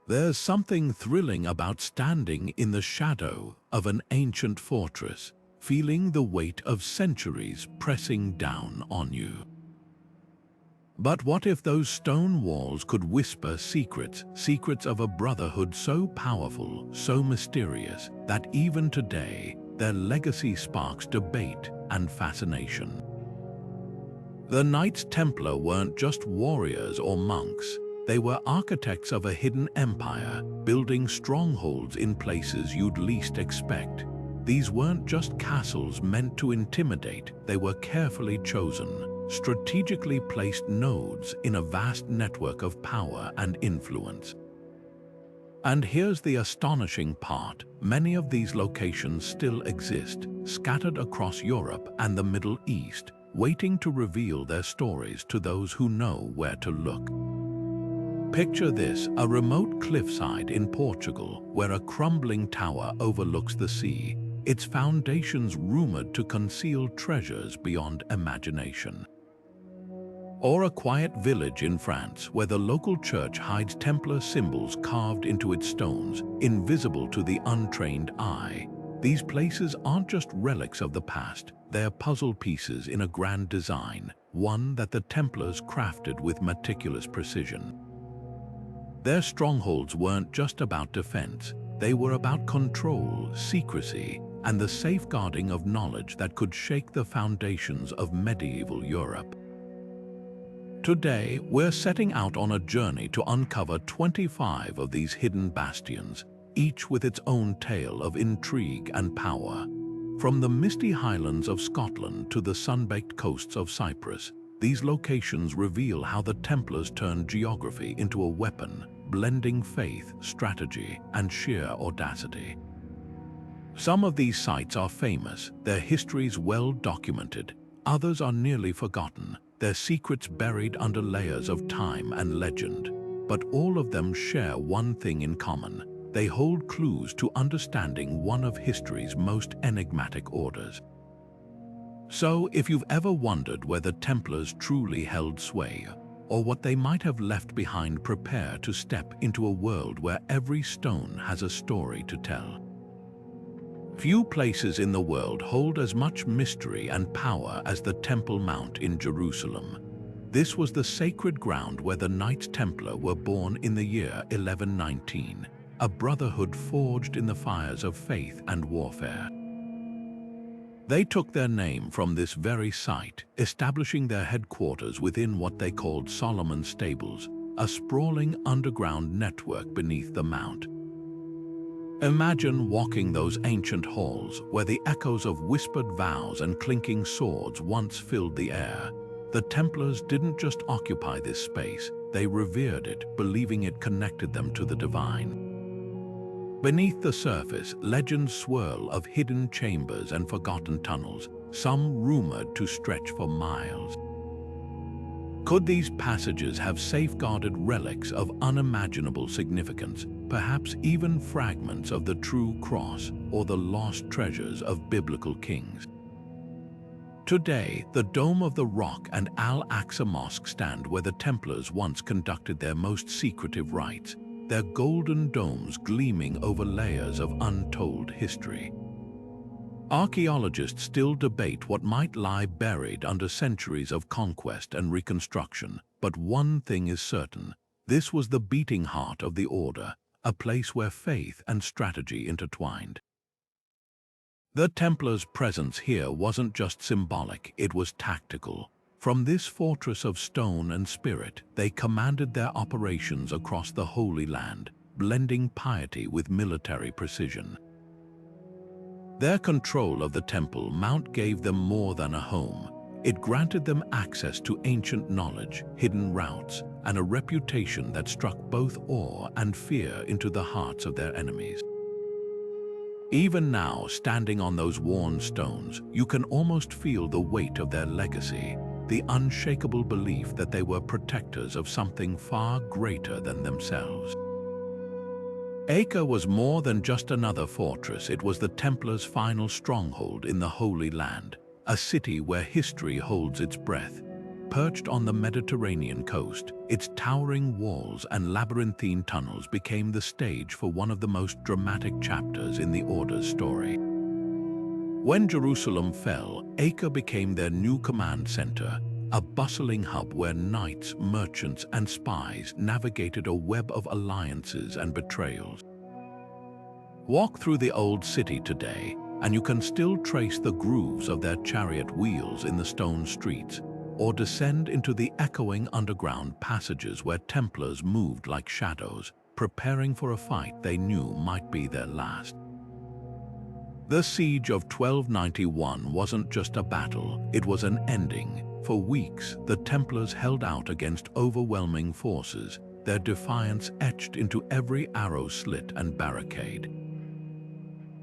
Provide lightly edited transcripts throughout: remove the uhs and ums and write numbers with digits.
There's something thrilling about standing in the shadow of an ancient fortress, feeling the weight of centuries pressing down on you. But what if those stone walls could whisper secrets, secrets of a brotherhood so powerful, so mysterious, that even today, their legacy sparks debate and fascination? The Knights Templar weren't just warriors or monks. They were architects of a hidden empire, building strongholds in places you'd least expect. These weren't just castles meant to intimidate, they were carefully chosen, strategically placed nodes in a vast network of power and influence. And here's the astonishing part: many of these locations still exist, scattered across Europe and the Middle East, waiting to reveal their stories to those who know where to look. Picture this, a remote cliffside in Portugal where a crumbling tower overlooks the sea, its foundations rumored to conceal treasures beyond imagination. Or a quiet village in France where the local church hides Templar symbols carved into its stones, invisible to the untrained eye. These places aren't just relics of the past, they're puzzle pieces in a grand design, one that the Templars crafted with meticulous precision. Their strongholds weren't just about defense, they were about control, secrecy, and the safeguarding of knowledge that could shake the foundations of medieval Europe. Today, we're setting out on a journey to uncover 25 of these hidden bastions, each with its own tale of intrigue and power. From the misty highlands of Scotland to the sun-baked coasts of Cyprus, these locations reveal how the Templars turned geography into a weapon, blending faith, strategy, and sheer audacity. Some of these sites are famous, their histories well documented. Others are nearly forgotten, their secrets buried under layers of time and legend. But all of them share one thing in common: they hold clues to understanding one of history's most enigmatic orders. So, if you've ever wondered where the Templars truly held sway, or what they might have left behind, prepare to step into a world where every stone has a story to tell. Few places in the world hold as much mystery and power as the Temple Mount in Jerusalem. This was the sacred ground where the Knights Templar were born in the year 1119, a brotherhood forged in the fires of faith and warfare. They took their name from this very site, establishing their headquarters within what they called Solomon's Stables, a sprawling underground network beneath the mount. Imagine walking those ancient halls where the echoes of whispered vows and clinking swords once filled the air. The Templars didn't just occupy this space, they revered it, believing it connected them to the divine. Beneath the surface, legends swirl of hidden chambers and forgotten tunnels, some rumored to stretch for miles. Could these passages have safeguarded relics of unimaginable significance, perhaps even fragments of the true cross or the lost treasures of biblical kings? Today, the Dome of the Rock and Al-Aqsa Mosque stand where the Templars once conducted their most secretive rites, their golden domes gleaming over layers of untold history. Archaeologists still debate what might lie buried under centuries of conquest and reconstruction, but one thing is certain: this was the beating heart of the Order, a place where faith and strategy intertwined. The Templars' presence here wasn't just symbolic, it was tactical. From this fortress of stone and spirit, they commanded their operations across the Holy Land, blending piety with military precision. Their control of the Temple Mount gave them more than a home. It granted them access to ancient knowledge, hidden routes, and a reputation that struck both awe and fear into the hearts of their enemies. Even now, standing on those worn stones, you can almost feel the weight of their legacy, the unshakable belief that they were protectors of something far greater than themselves. Acre was more than just another fortress. It was the Templars' final stronghold in the Holy Land, a city where history holds its breath. Perched on the Mediterranean coast, its towering walls and labyrinthine tunnels became the stage for one of the most dramatic chapters in the Order's story. When Jerusalem fell, Acre became their new command center, a bustling hub where knights, merchants, and spies navigated a web of alliances and betrayals. Walk through the old city today, and you can still trace the grooves of their chariot wheels in the stone streets, or descend into the echoing underground passages where Templars moved like shadows, preparing for a fight they knew might be their last. The siege of 1291 wasn't just a battle, it was an ending. For weeks, the Templars held out against overwhelming forces, their defiance etched into every arrow slit and barricade.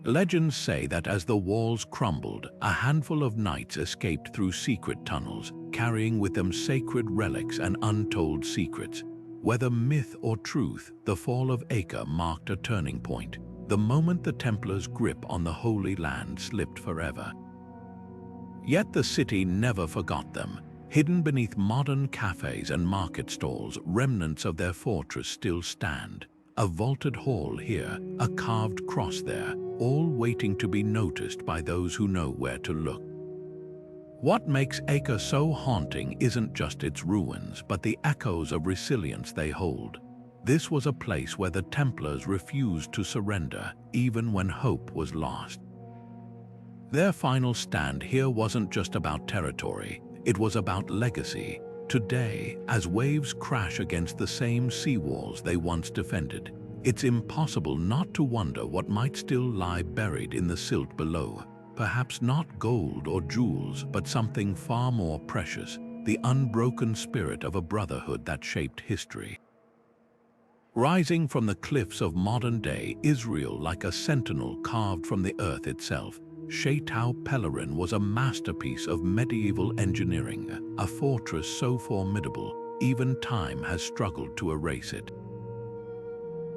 Legends say that as the walls crumbled, a handful of knights escaped through secret tunnels, carrying with them sacred relics and untold secrets. Whether myth or truth, the fall of Acre marked a turning point, the moment the Templars' grip on the Holy Land slipped forever. Yet the city never forgot them. Hidden beneath modern cafes and market stalls, remnants of their fortress still stand. A vaulted hall here, a carved cross there, all waiting to be noticed by those who know where to look. What makes Acre so haunting isn't just its ruins, but the echoes of resilience they hold. This was a place where the Templars refused to surrender, even when hope was lost. Their final stand here wasn't just about territory, it was about legacy. Today, as waves crash against the same seawalls they once defended, it's impossible not to wonder what might still lie buried in the silt below. Perhaps not gold or jewels, but something far more precious, the unbroken spirit of a brotherhood that shaped history. Rising from the cliffs of modern-day Israel like a sentinel carved from the earth itself, Shaytau Pelerin was a masterpiece of medieval engineering, a fortress so formidable, even time has struggled to erase it.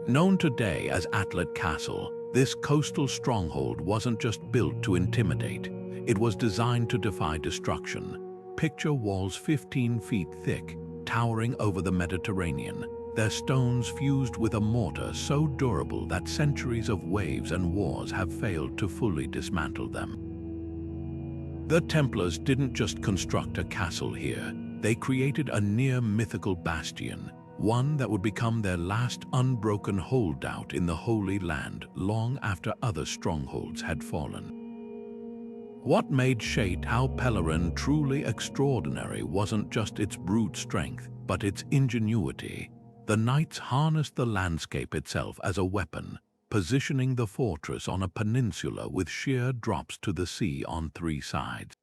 Known today as Atlet Castle, this coastal stronghold wasn't just built to intimidate, it was designed to defy destruction. Picture walls 15 feet thick, towering over the Mediterranean, their stones fused with a mortar so durable that centuries of waves and wars have failed to fully dismantle them. The Templars didn't just construct a castle here, they created a near-mythical bastion, one that would become their last unbroken holdout in the Holy Land long after other strongholds had fallen. What made Shaytau Pelerin truly extraordinary wasn't just its brute strength, but its ingenuity. The knights harnessed the landscape itself as a weapon, positioning the fortress on a peninsula with sheer drops to the sea on three sides.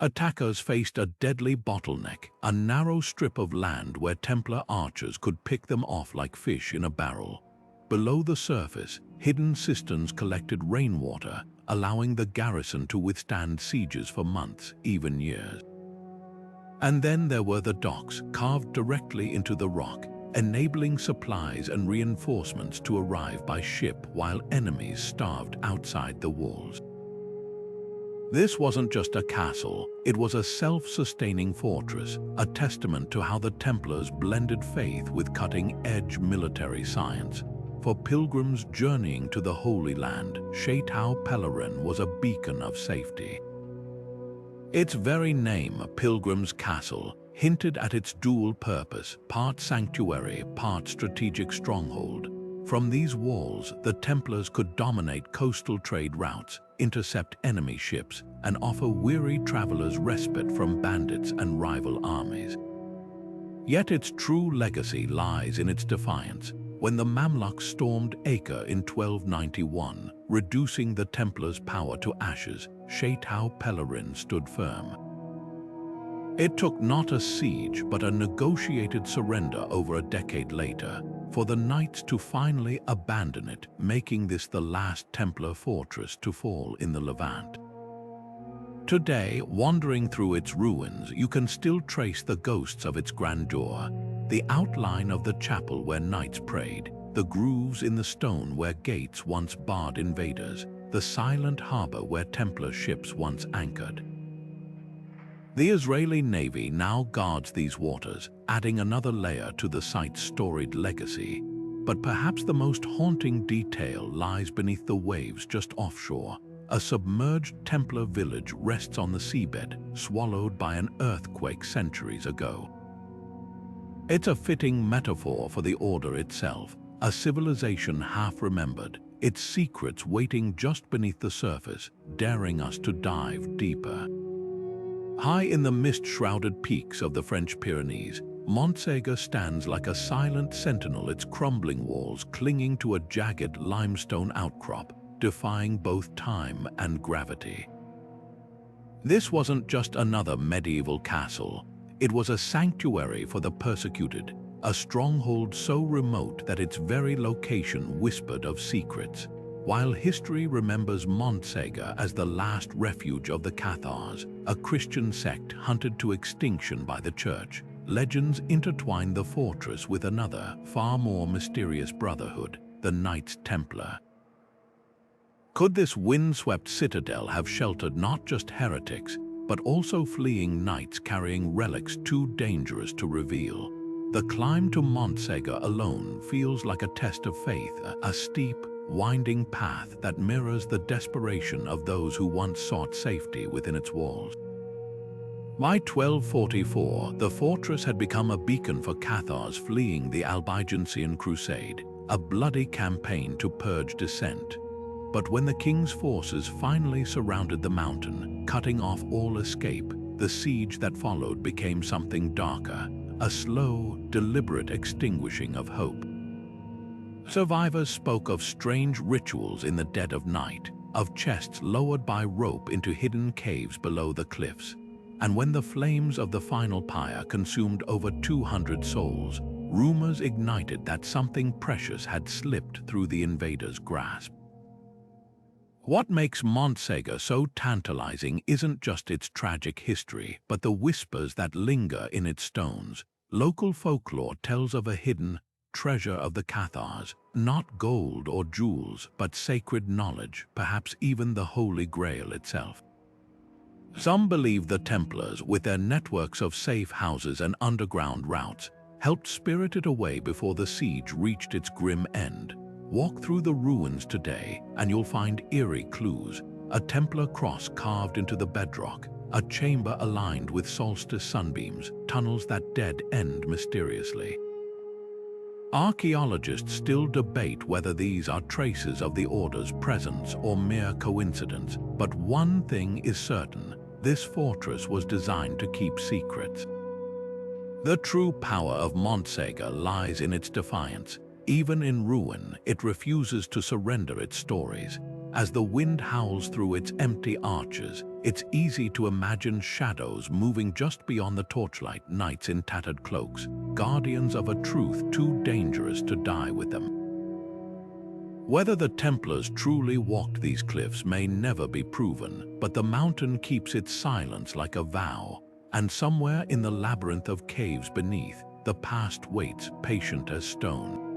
Attackers faced a deadly bottleneck, a narrow strip of land where Templar archers could pick them off like fish in a barrel. Below the surface, hidden cisterns collected rainwater, allowing the garrison to withstand sieges for months, even years. And then there were the docks, carved directly into the rock, enabling supplies and reinforcements to arrive by ship while enemies starved outside the walls. This wasn't just a castle, it was a self-sustaining fortress, a testament to how the Templars blended faith with cutting-edge military science. For pilgrims journeying to the Holy Land, Shaytau Pelerin was a beacon of safety. Its very name, Pilgrim's Castle, hinted at its dual purpose, part sanctuary, part strategic stronghold. From these walls, the Templars could dominate coastal trade routes, intercept enemy ships, and offer weary travelers respite from bandits and rival armies. Yet its true legacy lies in its defiance. When the Mamluks stormed Acre in 1291, reducing the Templars' power to ashes, Shaytau Pelerin stood firm. It took not a siege but a negotiated surrender over a decade later for the knights to finally abandon it, making this the last Templar fortress to fall in the Levant. Today, wandering through its ruins, you can still trace the ghosts of its grandeur, the outline of the chapel where knights prayed, the grooves in the stone where gates once barred invaders, the silent harbor where Templar ships once anchored. The Israeli Navy now guards these waters, adding another layer to the site's storied legacy. But perhaps the most haunting detail lies beneath the waves just offshore. A submerged Templar village rests on the seabed, swallowed by an earthquake centuries ago. It's a fitting metaphor for the Order itself, a civilization half-remembered, its secrets waiting just beneath the surface, daring us to dive deeper. High in the mist-shrouded peaks of the French Pyrenees, Monsega stands like a silent sentinel, its crumbling walls clinging to a jagged limestone outcrop, defying both time and gravity. This wasn't just another medieval castle. It was a sanctuary for the persecuted, a stronghold so remote that its very location whispered of secrets. While history remembers Monsega as the last refuge of the Cathars, a Christian sect hunted to extinction by the Church, legends intertwine the fortress with another, far more mysterious brotherhood, the Knights Templar. Could this windswept citadel have sheltered not just heretics, but also fleeing knights carrying relics too dangerous to reveal? The climb to Monsega alone feels like a test of faith, a steep, winding path that mirrors the desperation of those who once sought safety within its walls. By 1244, the fortress had become a beacon for Cathars fleeing the Albigensian Crusade, a bloody campaign to purge dissent. But when the king's forces finally surrounded the mountain, cutting off all escape, the siege that followed became something darker, a slow, deliberate extinguishing of hope. Survivors spoke of strange rituals in the dead of night, of chests lowered by rope into hidden caves below the cliffs. And when the flames of the final pyre consumed over 200 souls, rumors ignited that something precious had slipped through the invaders' grasp. What makes Monsega so tantalizing isn't just its tragic history, but the whispers that linger in its stones. Local folklore tells of a hidden treasure of the Cathars, not gold or jewels, but sacred knowledge, perhaps even the Holy Grail itself. Some believe the Templars, with their networks of safe houses and underground routes, helped spirit it away before the siege reached its grim end. Walk through the ruins today, and you'll find eerie clues: a Templar cross carved into the bedrock, a chamber aligned with solstice sunbeams, tunnels that dead-end mysteriously. Archaeologists still debate whether these are traces of the Order's presence or mere coincidence, but one thing is certain: this fortress was designed to keep secrets. The true power of Monsega lies in its defiance. Even in ruin, it refuses to surrender its stories. As the wind howls through its empty arches, it's easy to imagine shadows moving just beyond the torchlight, knights in tattered cloaks, guardians of a truth too dangerous to die with them. Whether the Templars truly walked these cliffs may never be proven, but the mountain keeps its silence like a vow, and somewhere in the labyrinth of caves beneath, the past waits, patient as stone.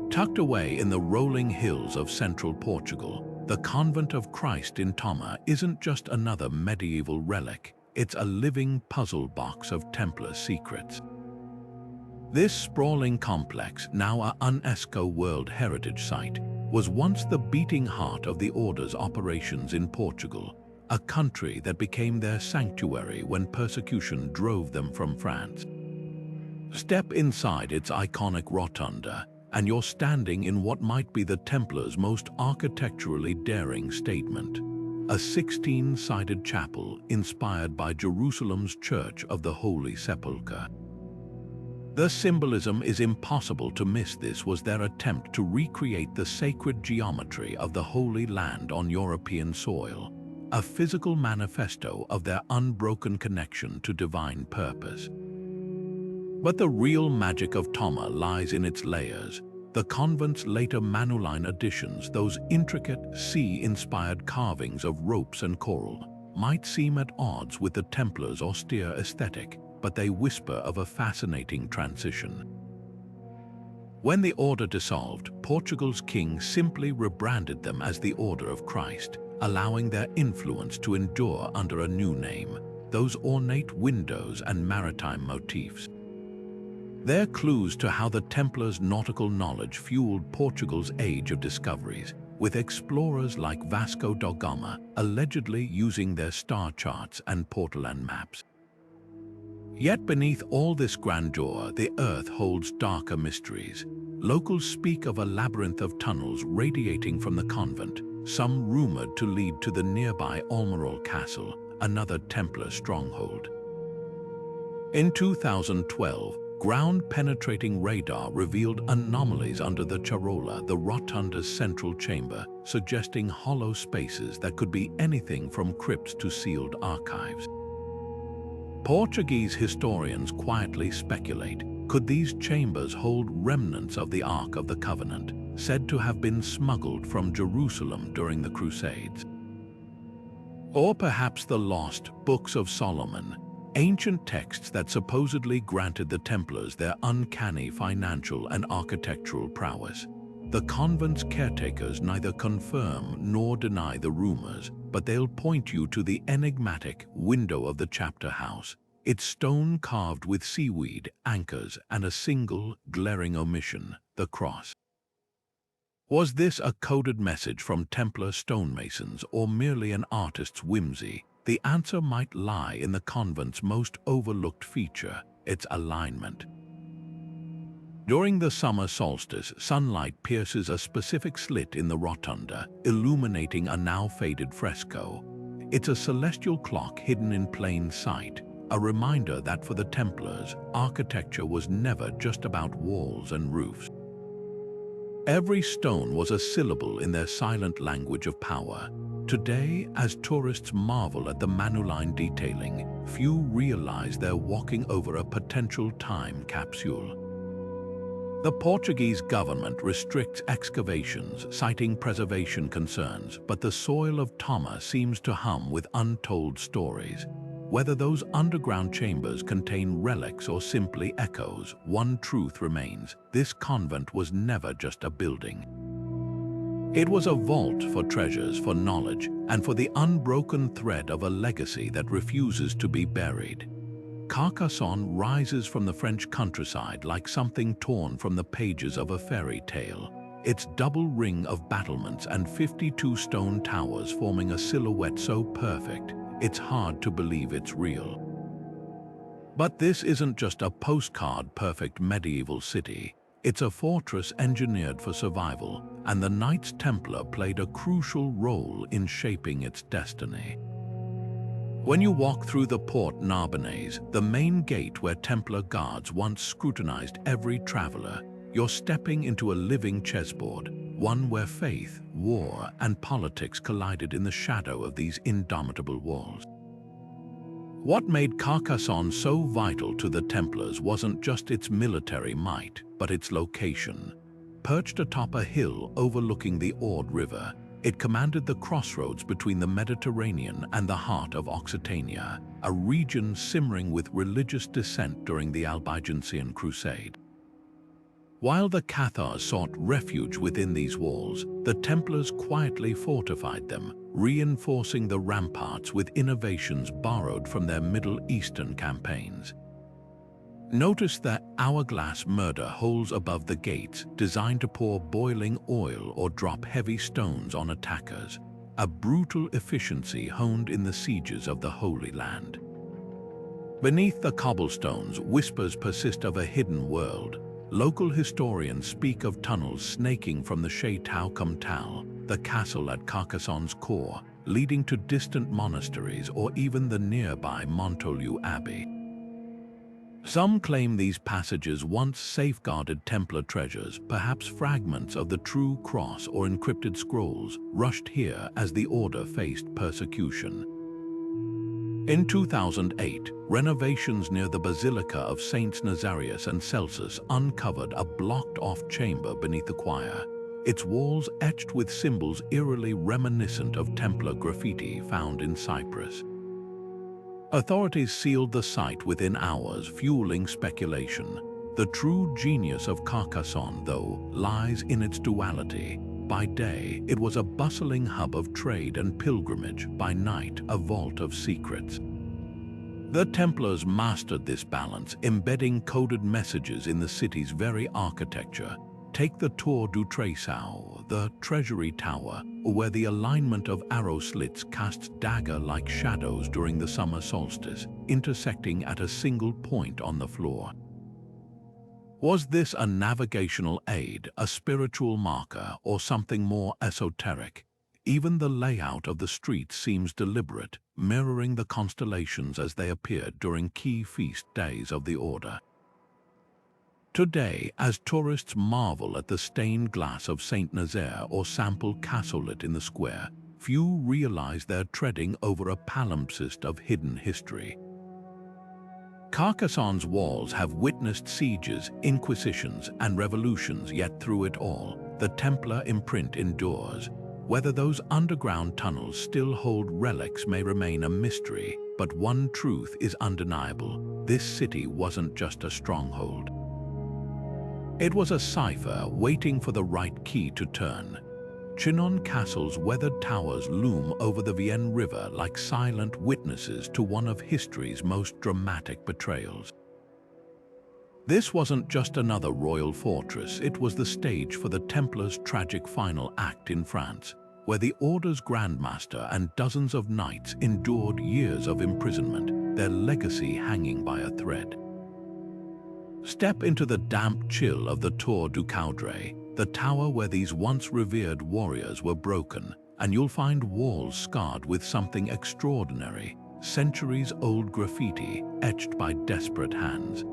Tucked away in the rolling hills of central Portugal, the Convent of Christ in Tomar isn't just another medieval relic, it's a living puzzle box of Templar secrets. This sprawling complex, now an UNESCO World Heritage Site, was once the beating heart of the Order's operations in Portugal, a country that became their sanctuary when persecution drove them from France. Step inside its iconic rotunda, and you're standing in what might be the Templars' most architecturally daring statement: a 16-sided chapel inspired by Jerusalem's Church of the Holy Sepulchre. The symbolism is impossible to miss. This was their attempt to recreate the sacred geometry of the Holy Land on European soil, a physical manifesto of their unbroken connection to divine purpose. But the real magic of Tomar lies in its layers. The convent's later Manuline additions, those intricate, sea-inspired carvings of ropes and coral, might seem at odds with the Templars' austere aesthetic, but they whisper of a fascinating transition. When the Order dissolved, Portugal's king simply rebranded them as the Order of Christ, allowing their influence to endure under a new name. those ornate windows and maritime motifs. They're clues to how the Templars' nautical knowledge fueled Portugal's age of discoveries, with explorers like Vasco da Gama allegedly using their star charts and portolan maps. Yet beneath all this grandeur, the earth holds darker mysteries. Locals speak of a labyrinth of tunnels radiating from the convent, some rumored to lead to the nearby Almirall Castle, another Templar stronghold. In 2012, ground-penetrating radar revealed anomalies under the Charola, the rotunda's central chamber, suggesting hollow spaces that could be anything from crypts to sealed archives. Portuguese historians quietly speculate, could these chambers hold remnants of the Ark of the Covenant, said to have been smuggled from Jerusalem during the Crusades? Or perhaps the lost Books of Solomon, ancient texts that supposedly granted the Templars their uncanny financial and architectural prowess. The convent's caretakers neither confirm nor deny the rumors, but they'll point you to the enigmatic window of the chapter house, its stone carved with seaweed, anchors, and a single, glaring omission, the cross. Was this a coded message from Templar stonemasons or merely an artist's whimsy? The answer might lie in the convent's most overlooked feature, its alignment. During the summer solstice, sunlight pierces a specific slit in the rotunda, illuminating a now faded fresco. It's a celestial clock hidden in plain sight, a reminder that for the Templars, architecture was never just about walls and roofs. Every stone was a syllable in their silent language of power. Today, as tourists marvel at the Manuline detailing, few realize they're walking over a potential time capsule. The Portuguese government restricts excavations, citing preservation concerns, but the soil of Tomar seems to hum with untold stories. Whether those underground chambers contain relics or simply echoes, one truth remains: this convent was never just a building. It was a vault for treasures, for knowledge, and for the unbroken thread of a legacy that refuses to be buried. Carcassonne rises from the French countryside like something torn from the pages of a fairy tale, its double ring of battlements and 52 stone towers forming a silhouette so perfect, it's hard to believe it's real. But this isn't just a postcard-perfect medieval city. It's a fortress engineered for survival, and the Knights Templar played a crucial role in shaping its destiny. When you walk through the Porte Narbonnaise, the main gate where Templar guards once scrutinized every traveler, you're stepping into a living chessboard, one where faith, war, and politics collided in the shadow of these indomitable walls. What made Carcassonne so vital to the Templars wasn't just its military might, but its location. Perched atop a hill overlooking the Aude River, it commanded the crossroads between the Mediterranean and the heart of Occitania, a region simmering with religious dissent during the Albigensian Crusade. While the Cathars sought refuge within these walls, the Templars quietly fortified them, reinforcing the ramparts with innovations borrowed from their Middle Eastern campaigns. Notice the hourglass murder holes above the gates, designed to pour boiling oil or drop heavy stones on attackers, a brutal efficiency honed in the sieges of the Holy Land. Beneath the cobblestones, whispers persist of a hidden world. Local historians speak of tunnels snaking from the Shaytau Comtal, the castle at Carcassonne's core, leading to distant monasteries or even the nearby Montoliu Abbey. Some claim these passages once safeguarded Templar treasures, perhaps fragments of the true cross or encrypted scrolls, rushed here as the order faced persecution. In 2008, renovations near the Basilica of Saints Nazarius and Celsus uncovered a blocked-off chamber beneath the choir, its walls etched with symbols eerily reminiscent of Templar graffiti found in Cyprus. Authorities sealed the site within hours, fueling speculation. The true genius of Carcassonne, though, lies in its duality. By day, it was a bustling hub of trade and pilgrimage. By night, a vault of secrets. The Templars mastered this balance, embedding coded messages in the city's very architecture. Take the Tour du Trésor, the Treasury Tower, where the alignment of arrow slits casts dagger-like shadows during the summer solstice, intersecting at a single point on the floor. Was this a navigational aid, a spiritual marker, or something more esoteric? Even the layout of the streets seems deliberate, mirroring the constellations as they appeared during key feast days of the Order. Today, as tourists marvel at the stained glass of Saint Nazaire or sample castle lit in the square, few realize they're treading over a palimpsest of hidden history. Carcassonne's walls have witnessed sieges, inquisitions, and revolutions, yet through it all, the Templar imprint endures. Whether those underground tunnels still hold relics may remain a mystery, but one truth is undeniable: this city wasn't just a stronghold. It was a cipher waiting for the right key to turn. Chinon Castle's weathered towers loom over the Vienne River like silent witnesses to one of history's most dramatic betrayals. This wasn't just another royal fortress, it was the stage for the Templars' tragic final act in France, where the Order's Grandmaster and dozens of knights endured years of imprisonment, their legacy hanging by a thread. Step into the damp chill of the Tour du Caudray, the tower where these once revered warriors were broken, and you'll find walls scarred with something extraordinary, centuries-old graffiti etched by desperate hands.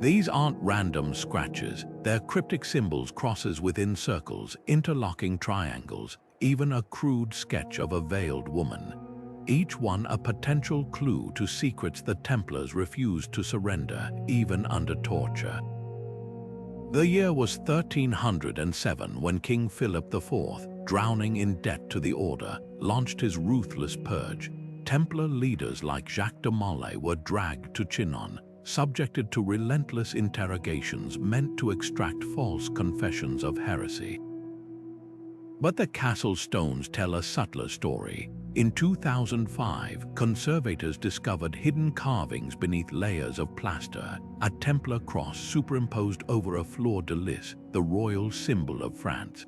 These aren't random scratches, they're cryptic symbols, crosses within circles, interlocking triangles, even a crude sketch of a veiled woman. Each one a potential clue to secrets the Templars refused to surrender, even under torture. The year was 1307 when King Philip IV, drowning in debt to the Order, launched his ruthless purge. Templar leaders like Jacques de Molay were dragged to Chinon, subjected to relentless interrogations meant to extract false confessions of heresy. But the castle stones tell a subtler story. In 2005, conservators discovered hidden carvings beneath layers of plaster, a Templar cross superimposed over a fleur-de-lis, the royal symbol of France.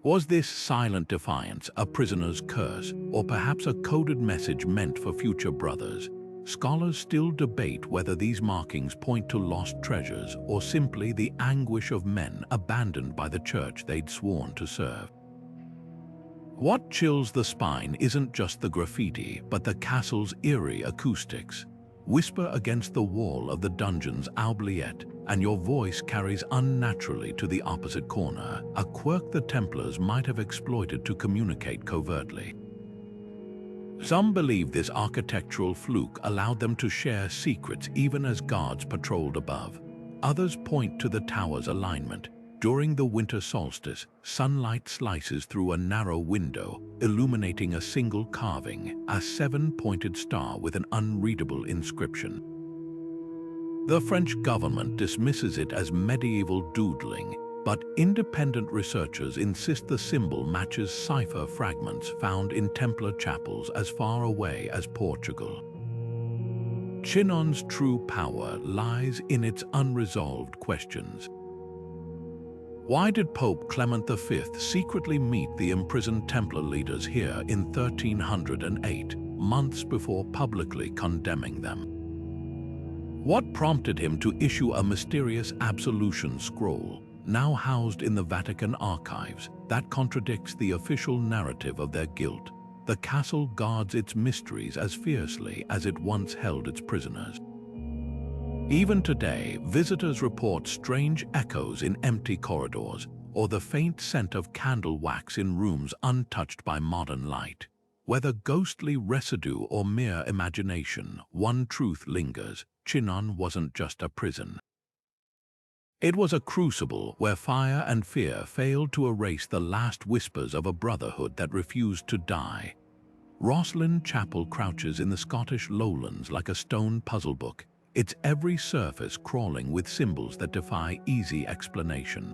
Was this silent defiance a prisoner's curse, or perhaps a coded message meant for future brothers? Scholars still debate whether these markings point to lost treasures or simply the anguish of men abandoned by the church they'd sworn to serve. What chills the spine isn't just the graffiti, but the castle's eerie acoustics. Whisper against the wall of the dungeon's oubliette, and your voice carries unnaturally to the opposite corner, a quirk the Templars might have exploited to communicate covertly. Some believe this architectural fluke allowed them to share secrets even as guards patrolled above. Others point to the tower's alignment. During the winter solstice, sunlight slices through a narrow window, illuminating a single carving, a seven-pointed star with an unreadable inscription. The French government dismisses it as medieval doodling, but independent researchers insist the symbol matches cipher fragments found in Templar chapels as far away as Portugal. Chinon's true power lies in its unresolved questions. Why did Pope Clement V secretly meet the imprisoned Templar leaders here in 1308, months before publicly condemning them? What prompted him to issue a mysterious absolution scroll, now housed in the Vatican archives, that contradicts the official narrative of their guilt? The castle guards its mysteries as fiercely as it once held its prisoners. Even today, visitors report strange echoes in empty corridors, or the faint scent of candle wax in rooms untouched by modern light. Whether ghostly residue or mere imagination, one truth lingers: Chinon wasn't just a prison. It was a crucible where fire and fear failed to erase the last whispers of a brotherhood that refused to die. Roslyn Chapel crouches in the Scottish lowlands like a stone puzzle book, its every surface crawling with symbols that defy easy explanation.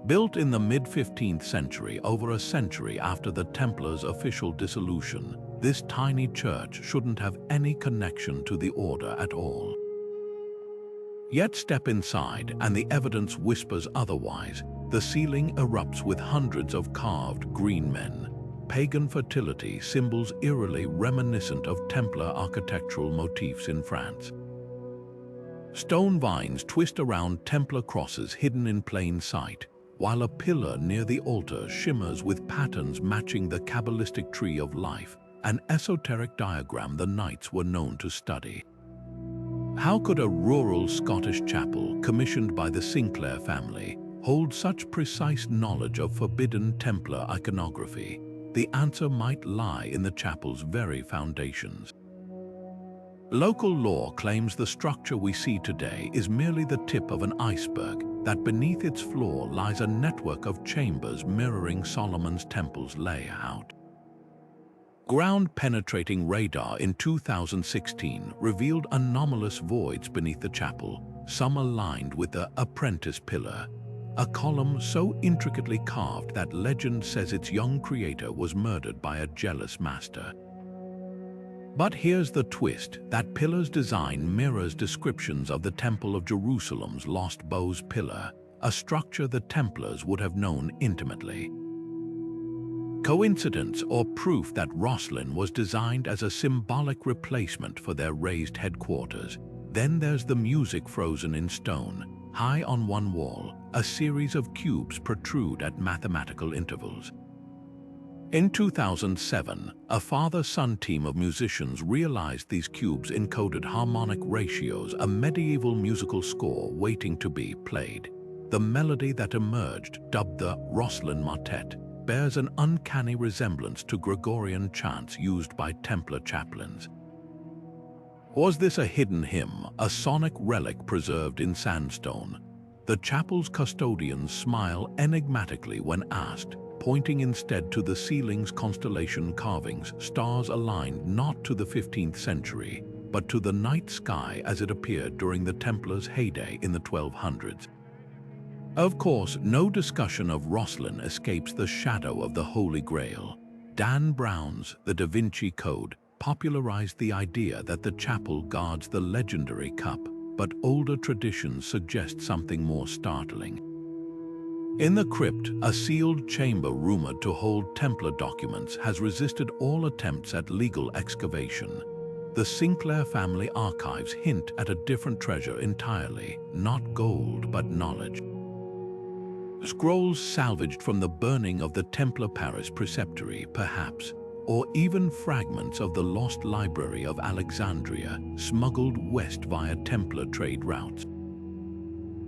Built in the mid-15th century, over a century after the Templars' official dissolution, this tiny church shouldn't have any connection to the order at all. Yet step inside and the evidence whispers otherwise. The ceiling erupts with hundreds of carved green men, pagan fertility symbols eerily reminiscent of Templar architectural motifs in France. Stone vines twist around Templar crosses hidden in plain sight, while a pillar near the altar shimmers with patterns matching the Kabbalistic tree of life, an esoteric diagram the Knights were known to study. How could a rural Scottish chapel, commissioned by the Sinclair family, hold such precise knowledge of forbidden Templar iconography? The answer might lie in the chapel's very foundations. Local lore claims the structure we see today is merely the tip of an iceberg, that beneath its floor lies a network of chambers mirroring Solomon's temple's layout. Ground-penetrating radar in 2016 revealed anomalous voids beneath the chapel, some aligned with the apprentice pillar, a column so intricately carved that legend says its young creator was murdered by a jealous master. But here's the twist: that pillar's design mirrors descriptions of the Temple of Jerusalem's Lost Bows Pillar, a structure the Templars would have known intimately. Coincidence or proof that Roslyn was designed as a symbolic replacement for their raised headquarters? Then there's the music frozen in stone. High on one wall, a series of cubes protrude at mathematical intervals. In 2007, a father-son team of musicians realized these cubes encoded harmonic ratios, a medieval musical score waiting to be played. The melody that emerged, dubbed the Roslyn Motet, bears an uncanny resemblance to Gregorian chants used by Templar chaplains. Was this a hidden hymn, a sonic relic preserved in sandstone? The chapel's custodians smile enigmatically when asked, pointing instead to the ceiling's constellation carvings, stars aligned not to the 15th century, but to the night sky as it appeared during the Templars' heyday in the 1200s. Of course, no discussion of Roslyn escapes the shadow of the Holy Grail. Dan Brown's The Da Vinci Code popularized the idea that the chapel guards the legendary cup, but older traditions suggest something more startling. In the crypt, a sealed chamber rumored to hold Templar documents has resisted all attempts at legal excavation. The Sinclair family archives hint at a different treasure entirely, not gold but knowledge. Scrolls salvaged from the burning of the Templar Paris preceptory, perhaps, or even fragments of the lost library of Alexandria, smuggled west via Templar trade routes.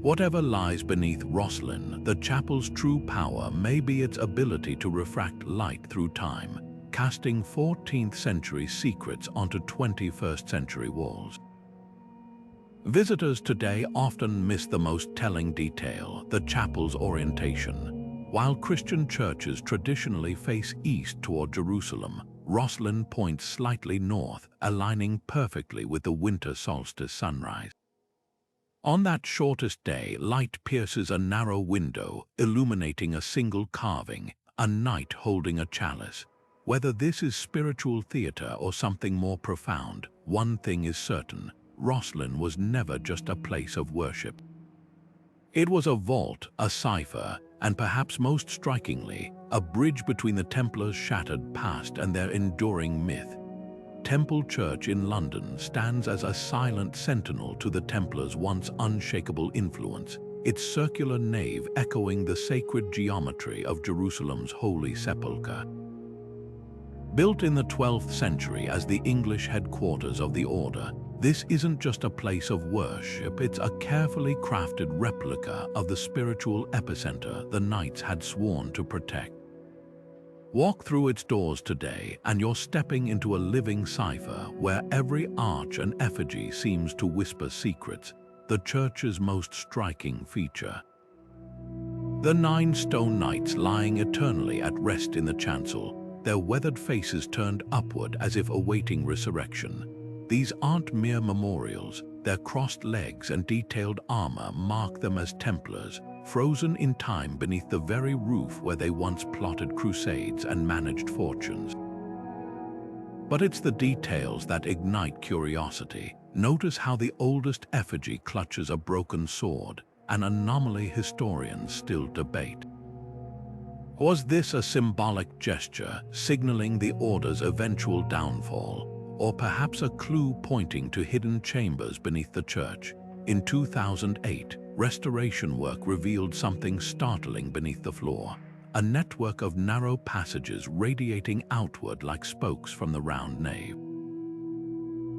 Whatever lies beneath Roslyn, the chapel's true power may be its ability to refract light through time, casting 14th century secrets onto 21st century walls. Visitors today often miss the most telling detail: the chapel's orientation. While Christian churches traditionally face east toward Jerusalem, Roslyn points slightly north, aligning perfectly with the winter solstice sunrise. On that shortest day, light pierces a narrow window, illuminating a single carving, a knight holding a chalice. Whether this is spiritual theater or something more profound, one thing is certain: Roslyn was never just a place of worship. It was a vault, a cipher, and perhaps most strikingly, a bridge between the Templars' shattered past and their enduring myth. Temple Church in London stands as a silent sentinel to the Templars' once unshakable influence, its circular nave echoing the sacred geometry of Jerusalem's Holy Sepulchre. Built in the 12th century as the English headquarters of the order, this isn't just a place of worship, it's a carefully crafted replica of the spiritual epicenter the Knights had sworn to protect. Walk through its doors today and you're stepping into a living cipher where every arch and effigy seems to whisper secrets, the church's most striking feature. The 9 stone knights lying eternally at rest in the chancel, their weathered faces turned upward as if awaiting resurrection. These aren't mere memorials, their crossed legs and detailed armor mark them as Templars, frozen in time beneath the very roof where they once plotted crusades and managed fortunes. But it's the details that ignite curiosity. Notice how the oldest effigy clutches a broken sword, an anomaly historians still debate. Was this a symbolic gesture signaling the order's eventual downfall, or perhaps a clue pointing to hidden chambers beneath the church? In 2008, restoration work revealed something startling beneath the floor, a network of narrow passages radiating outward like spokes from the round nave.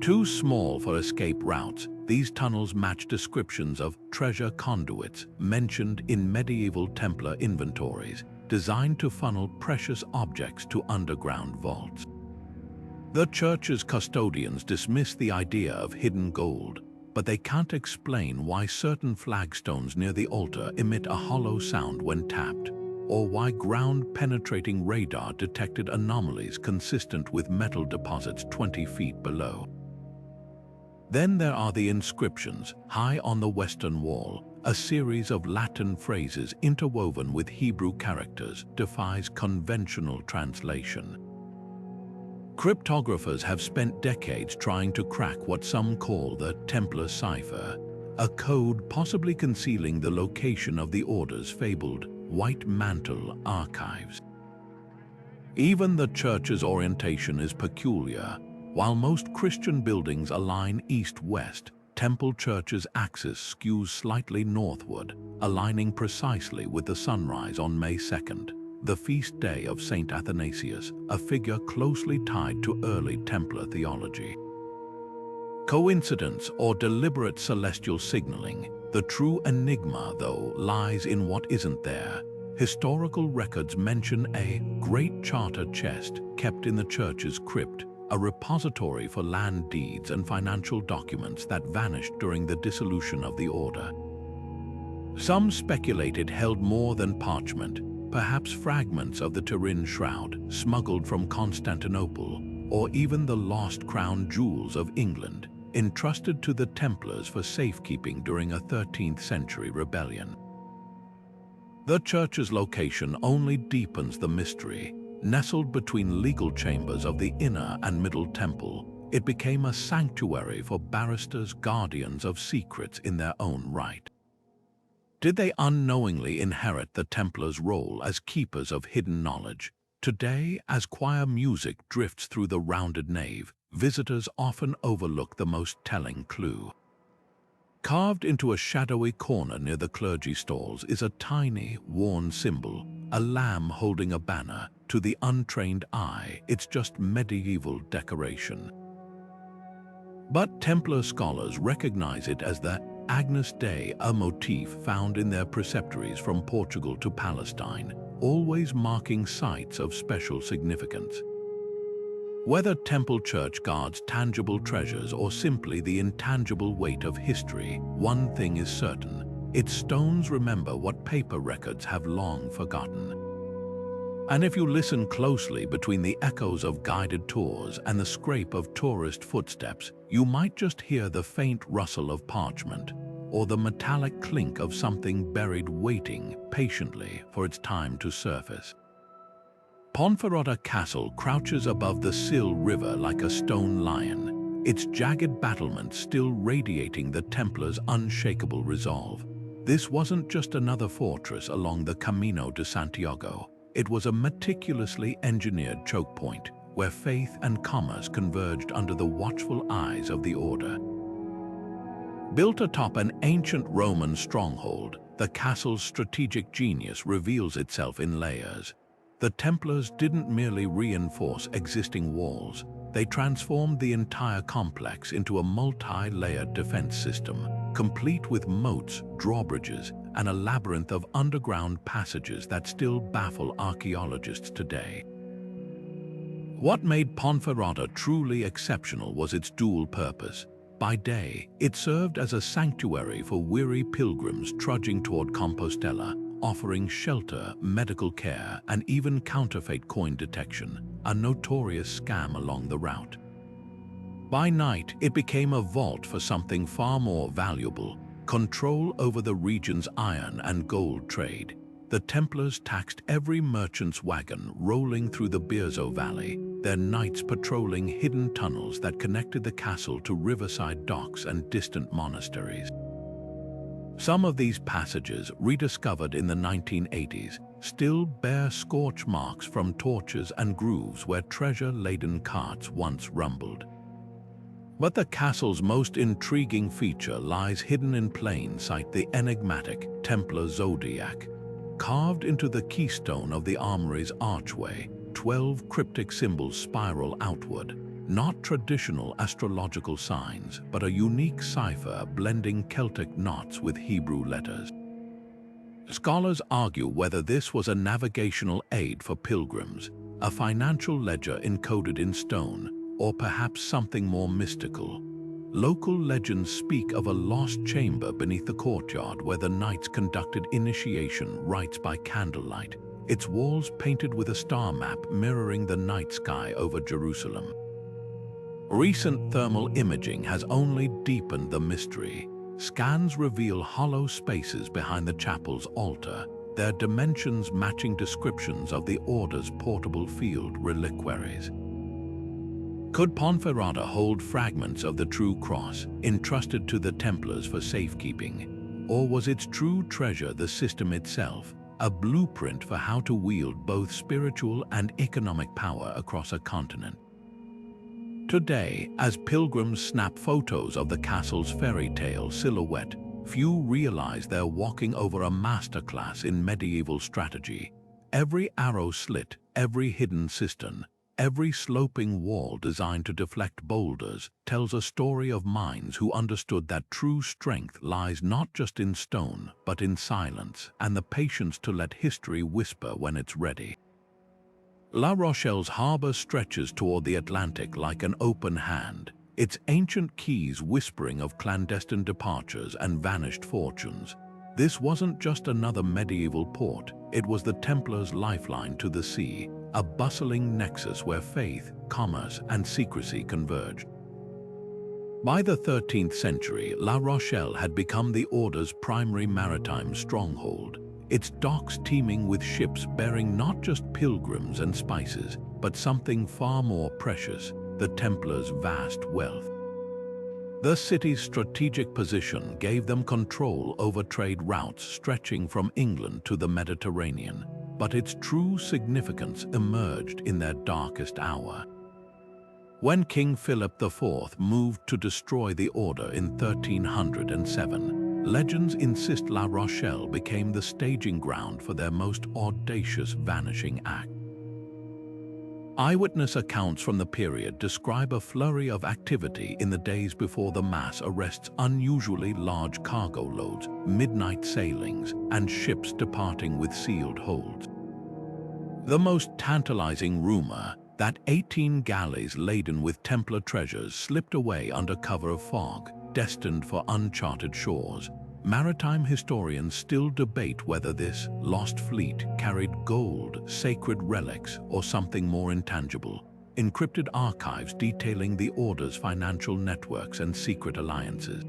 Too small for escape routes, these tunnels match descriptions of treasure conduits mentioned in medieval Templar inventories, designed to funnel precious objects to underground vaults. The church's custodians dismiss the idea of hidden gold, but they can't explain why certain flagstones near the altar emit a hollow sound when tapped, or why ground-penetrating radar detected anomalies consistent with metal deposits 20 feet below. Then there are the inscriptions, high on the western wall. A series of Latin phrases interwoven with Hebrew characters defies conventional translation. Cryptographers have spent decades trying to crack what some call the Templar Cipher, a code possibly concealing the location of the Order's fabled White Mantle archives. Even the church's orientation is peculiar. While most Christian buildings align east-west, Temple Church's axis skews slightly northward, aligning precisely with the sunrise on May 2nd, the feast day of Saint Athanasius, a figure closely tied to early Templar theology. Coincidence or deliberate celestial signaling? The true enigma, though, lies in what isn't there. Historical records mention a great charter chest kept in the church's crypt, a repository for land deeds and financial documents that vanished during the dissolution of the order. Some speculated held more than parchment, perhaps fragments of the Turin shroud smuggled from Constantinople, or even the lost crown jewels of England, entrusted to the Templars for safekeeping during a 13th century rebellion. The church's location only deepens the mystery. Nestled between legal chambers of the Inner and Middle Temple, it became a sanctuary for barristers, guardians of secrets in their own right. Did they unknowingly inherit the Templars' role as keepers of hidden knowledge? Today, as choir music drifts through the rounded nave, visitors often overlook the most telling clue. Carved into a shadowy corner near the clergy stalls is a tiny, worn symbol, a lamb holding a banner. To the untrained eye, it's just medieval decoration. But Templar scholars recognize it as the Agnus Dei, a motif found in their preceptories from Portugal to Palestine, always marking sites of special significance. Whether Temple Church guards tangible treasures or simply the intangible weight of history, one thing is certain: its stones remember what paper records have long forgotten. And if you listen closely between the echoes of guided tours and the scrape of tourist footsteps, you might just hear the faint rustle of parchment, or the metallic clink of something buried waiting patiently for its time to surface. Ponferrada Castle crouches above the Sil River like a stone lion, its jagged battlements still radiating the Templars' unshakable resolve. This wasn't just another fortress along the Camino de Santiago. It was a meticulously engineered choke point where faith and commerce converged under the watchful eyes of the order. Built atop an ancient Roman stronghold, the castle's strategic genius reveals itself in layers. The Templars didn't merely reinforce existing walls, they transformed the entire complex into a multi-layered defense system, complete with moats, drawbridges, and a labyrinth of underground passages that still baffle archaeologists today. What made Ponferrada truly exceptional was its dual purpose. By day, it served as a sanctuary for weary pilgrims trudging toward Compostela, offering shelter, medical care, and even counterfeit coin detection, a notorious scam along the route. By night, it became a vault for something far more valuable: control over the region's iron and gold trade. The Templars taxed every merchant's wagon rolling through the Bierzo Valley, their knights patrolling hidden tunnels that connected the castle to riverside docks and distant monasteries. Some of these passages, rediscovered in the 1980s, still bear scorch marks from torches and grooves where treasure-laden carts once rumbled. But the castle's most intriguing feature lies hidden in plain sight: the enigmatic Templar zodiac. Carved into the keystone of the armory's archway, 12 cryptic symbols spiral outward, not traditional astrological signs, but a unique cipher blending Celtic knots with Hebrew letters. Scholars argue whether this was a navigational aid for pilgrims, a financial ledger encoded in stone, or perhaps something more mystical. Local legends speak of a lost chamber beneath the courtyard where the knights conducted initiation rites by candlelight, its walls painted with a star map mirroring the night sky over Jerusalem. Recent thermal imaging has only deepened the mystery. Scans reveal hollow spaces behind the chapel's altar, their dimensions matching descriptions of the Order's portable field reliquaries. Could Ponferrada hold fragments of the true cross, entrusted to the Templars for safekeeping? Or was its true treasure the system itself, a blueprint for how to wield both spiritual and economic power across a continent? Today, as pilgrims snap photos of the castle's fairy tale silhouette, few realize they're walking over a masterclass in medieval strategy. Every arrow slit, every hidden cistern, every sloping wall designed to deflect boulders tells a story of minds who understood that true strength lies not just in stone, but in silence and the patience to let history whisper when it's ready. La Rochelle's harbor stretches toward the Atlantic like an open hand, its ancient quays whispering of clandestine departures and vanished fortunes. This wasn't just another medieval port, it was the Templars' lifeline to the sea, a bustling nexus where faith, commerce, and secrecy converged. By the 13th century, La Rochelle had become the Order's primary maritime stronghold, its docks teeming with ships bearing not just pilgrims and spices, but something far more precious: the Templars' vast wealth. The city's strategic position gave them control over trade routes stretching from England to the Mediterranean, but its true significance emerged in their darkest hour. When King Philip IV moved to destroy the Order in 1307, legends insist La Rochelle became the staging ground for their most audacious vanishing act. Eyewitness accounts from the period describe a flurry of activity in the days before the mass arrests: unusually large cargo loads, midnight sailings, and ships departing with sealed holds. The most tantalizing rumor, that 18 galleys laden with Templar treasures slipped away under cover of fog, destined for uncharted shores. Maritime historians still debate whether this lost fleet carried gold, sacred relics, or something more intangible. Encrypted archives detailing the Order's financial networks and secret alliances.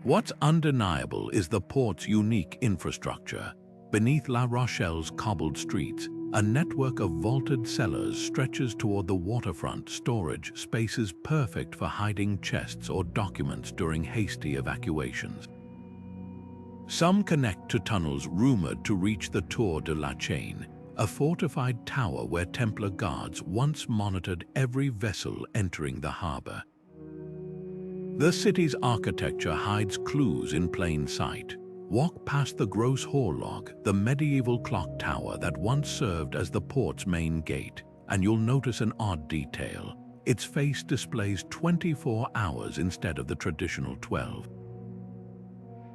What's undeniable is the port's unique infrastructure. Beneath La Rochelle's cobbled streets, a network of vaulted cellars stretches toward the waterfront, storage spaces perfect for hiding chests or documents during hasty evacuations. Some connect to tunnels rumored to reach the Tour de la Chaine, a fortified tower where Templar guards once monitored every vessel entering the harbor. The city's architecture hides clues in plain sight. Walk past the Gross Horlock, the medieval clock tower that once served as the port's main gate, and you'll notice an odd detail. Its face displays 24 hours instead of the traditional 12.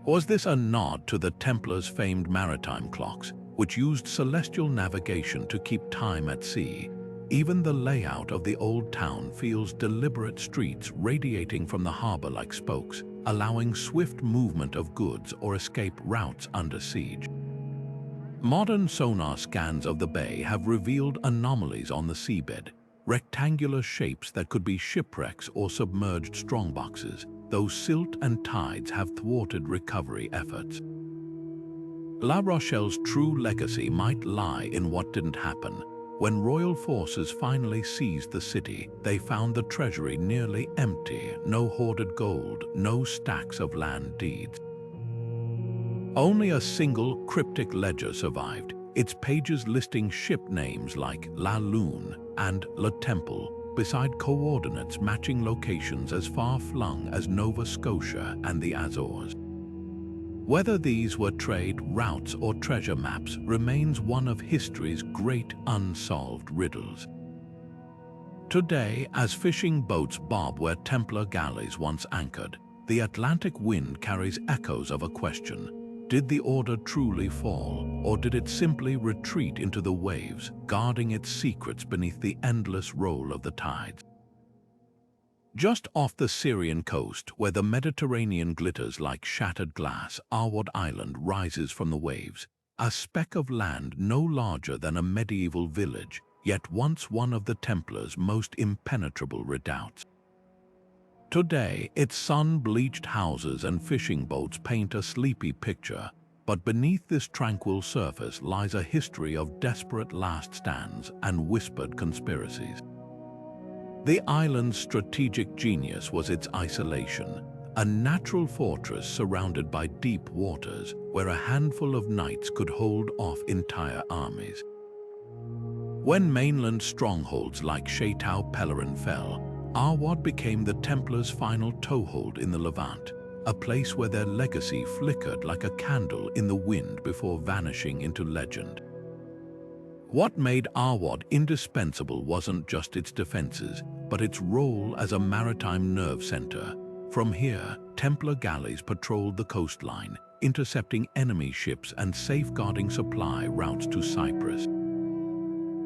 Was this a nod to the Templars' famed maritime clocks, which used celestial navigation to keep time at sea? Even the layout of the old town feels deliberate: streets radiating from the harbor like spokes, allowing swift movement of goods or escape routes under siege. Modern sonar scans of the bay have revealed anomalies on the seabed, rectangular shapes that could be shipwrecks or submerged strongboxes, though silt and tides have thwarted recovery efforts. La Rochelle's true legacy might lie in what didn't happen: When royal forces finally seized the city, they found the treasury nearly empty, no hoarded gold, no stacks of land deeds. Only a single cryptic ledger survived, its pages listing ship names like La Lune and Le Temple, beside coordinates matching locations as far-flung as Nova Scotia and the Azores. Whether these were trade routes or treasure maps remains one of history's great unsolved riddles. Today, as fishing boats bob where Templar galleys once anchored, the Atlantic wind carries echoes of a question. Did the order truly fall, or did it simply retreat into the waves, guarding its secrets beneath the endless roll of the tides? Just off the Syrian coast, where the Mediterranean glitters like shattered glass, Arwad Island rises from the waves, a speck of land no larger than a medieval village, yet once one of the Templars' most impenetrable redoubts. Today, its sun-bleached houses and fishing boats paint a sleepy picture, but beneath this tranquil surface lies a history of desperate last stands and whispered conspiracies. The island's strategic genius was its isolation, a natural fortress surrounded by deep waters where a handful of knights could hold off entire armies. When mainland strongholds like Shaytau Pelerin fell, Arwad became the Templars' final toehold in the Levant, a place where their legacy flickered like a candle in the wind before vanishing into legend. What made Arwad indispensable wasn't just its defenses, but its role as a maritime nerve center. From here, Templar galleys patrolled the coastline, intercepting enemy ships and safeguarding supply routes to Cyprus.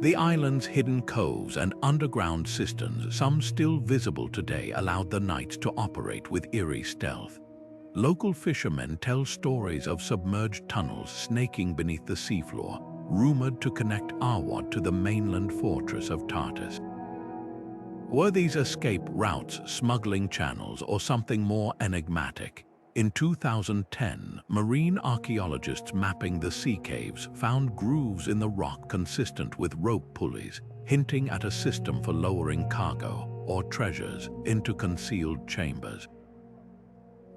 The island's hidden coves and underground cisterns, some still visible today, allowed the knights to operate with eerie stealth. Local fishermen tell stories of submerged tunnels snaking beneath the seafloor, rumored to connect Arwad to the mainland fortress of Tartus. Were these escape routes, smuggling channels, or something more enigmatic? In 2010, marine archaeologists mapping the sea caves found grooves in the rock consistent with rope pulleys, hinting at a system for lowering cargo or treasures into concealed chambers.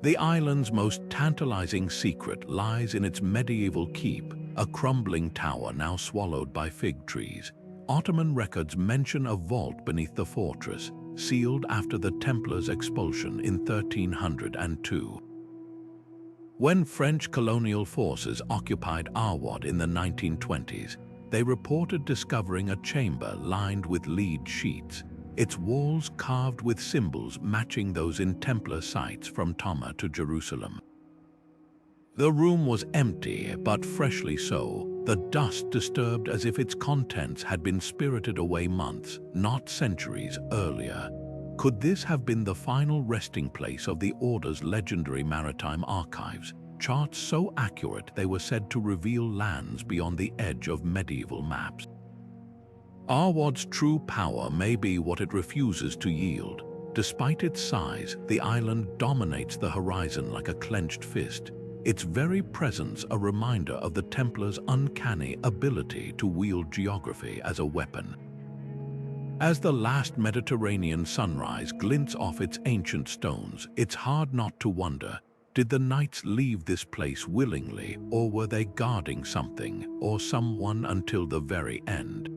The island's most tantalizing secret lies in its medieval keep, a crumbling tower now swallowed by fig trees. Ottoman records mention a vault beneath the fortress, sealed after the Templars' expulsion in 1302. When French colonial forces occupied Arwad in the 1920s, they reported discovering a chamber lined with lead sheets, its walls carved with symbols matching those in Templar sites from Tomar to Jerusalem. The room was empty, but freshly so, the dust disturbed as if its contents had been spirited away months, not centuries, earlier. Could this have been the final resting place of the Order's legendary maritime archives, charts so accurate they were said to reveal lands beyond the edge of medieval maps? Arwad's true power may be what it refuses to yield. Despite its size, the island dominates the horizon like a clenched fist, its very presence a reminder of the Templars' uncanny ability to wield geography as a weapon. As the last Mediterranean sunrise glints off its ancient stones, it's hard not to wonder, did the knights leave this place willingly, or were they guarding something or someone until the very end?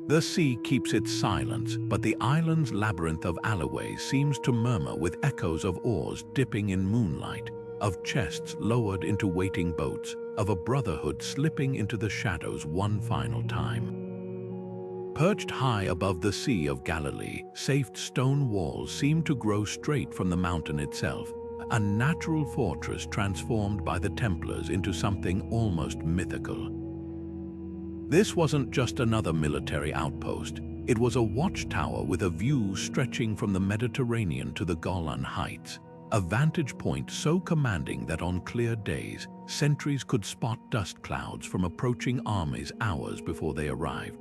The sea keeps its silence, but the island's labyrinth of alleyways seems to murmur with echoes of oars dipping in moonlight, of chests lowered into waiting boats, of a brotherhood slipping into the shadows one final time. Perched high above the Sea of Galilee, safed stone walls seem to grow straight from the mountain itself, a natural fortress transformed by the Templars into something almost mythical. This wasn't just another military outpost, it was a watchtower with a view stretching from the Mediterranean to the Golan Heights, a vantage point so commanding that on clear days, sentries could spot dust clouds from approaching armies hours before they arrived.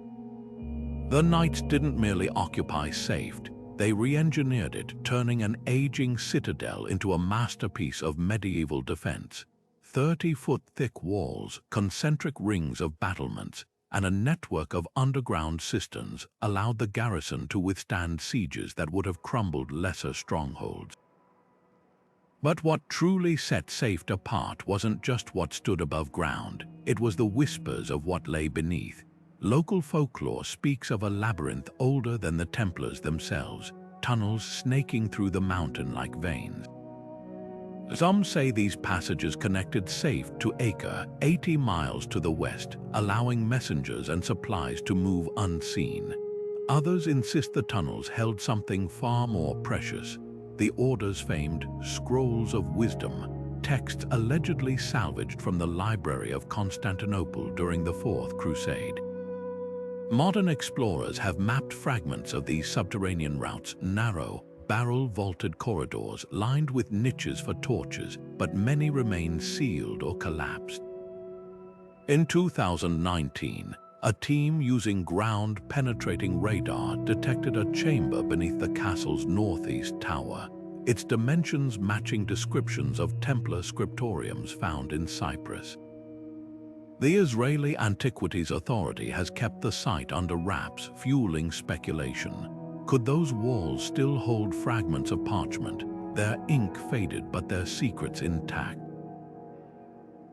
The knights didn't merely occupy Safed, they re-engineered it, turning an aging citadel into a masterpiece of medieval defense. 30-foot thick walls, concentric rings of battlements, and a network of underground cisterns allowed the garrison to withstand sieges that would have crumbled lesser strongholds. But what truly set Safed apart wasn't just what stood above ground, it was the whispers of what lay beneath. Local folklore speaks of a labyrinth older than the Templars themselves, tunnels snaking through the mountain like veins. Some say these passages connected Safed to Acre, 80 miles to the west, allowing messengers and supplies to move unseen. Others insist the tunnels held something far more precious: the Order's famed Scrolls of Wisdom, texts allegedly salvaged from the Library of Constantinople during the Fourth Crusade. Modern explorers have mapped fragments of these subterranean routes, narrow, barrel-vaulted corridors lined with niches for torches, but many remain sealed or collapsed. In 2019, a team using ground-penetrating radar detected a chamber beneath the castle's northeast tower, its dimensions matching descriptions of Templar scriptoriums found in Cyprus. The Israeli Antiquities Authority has kept the site under wraps, fueling speculation. Could those walls still hold fragments of parchment, their ink faded but their secrets intact?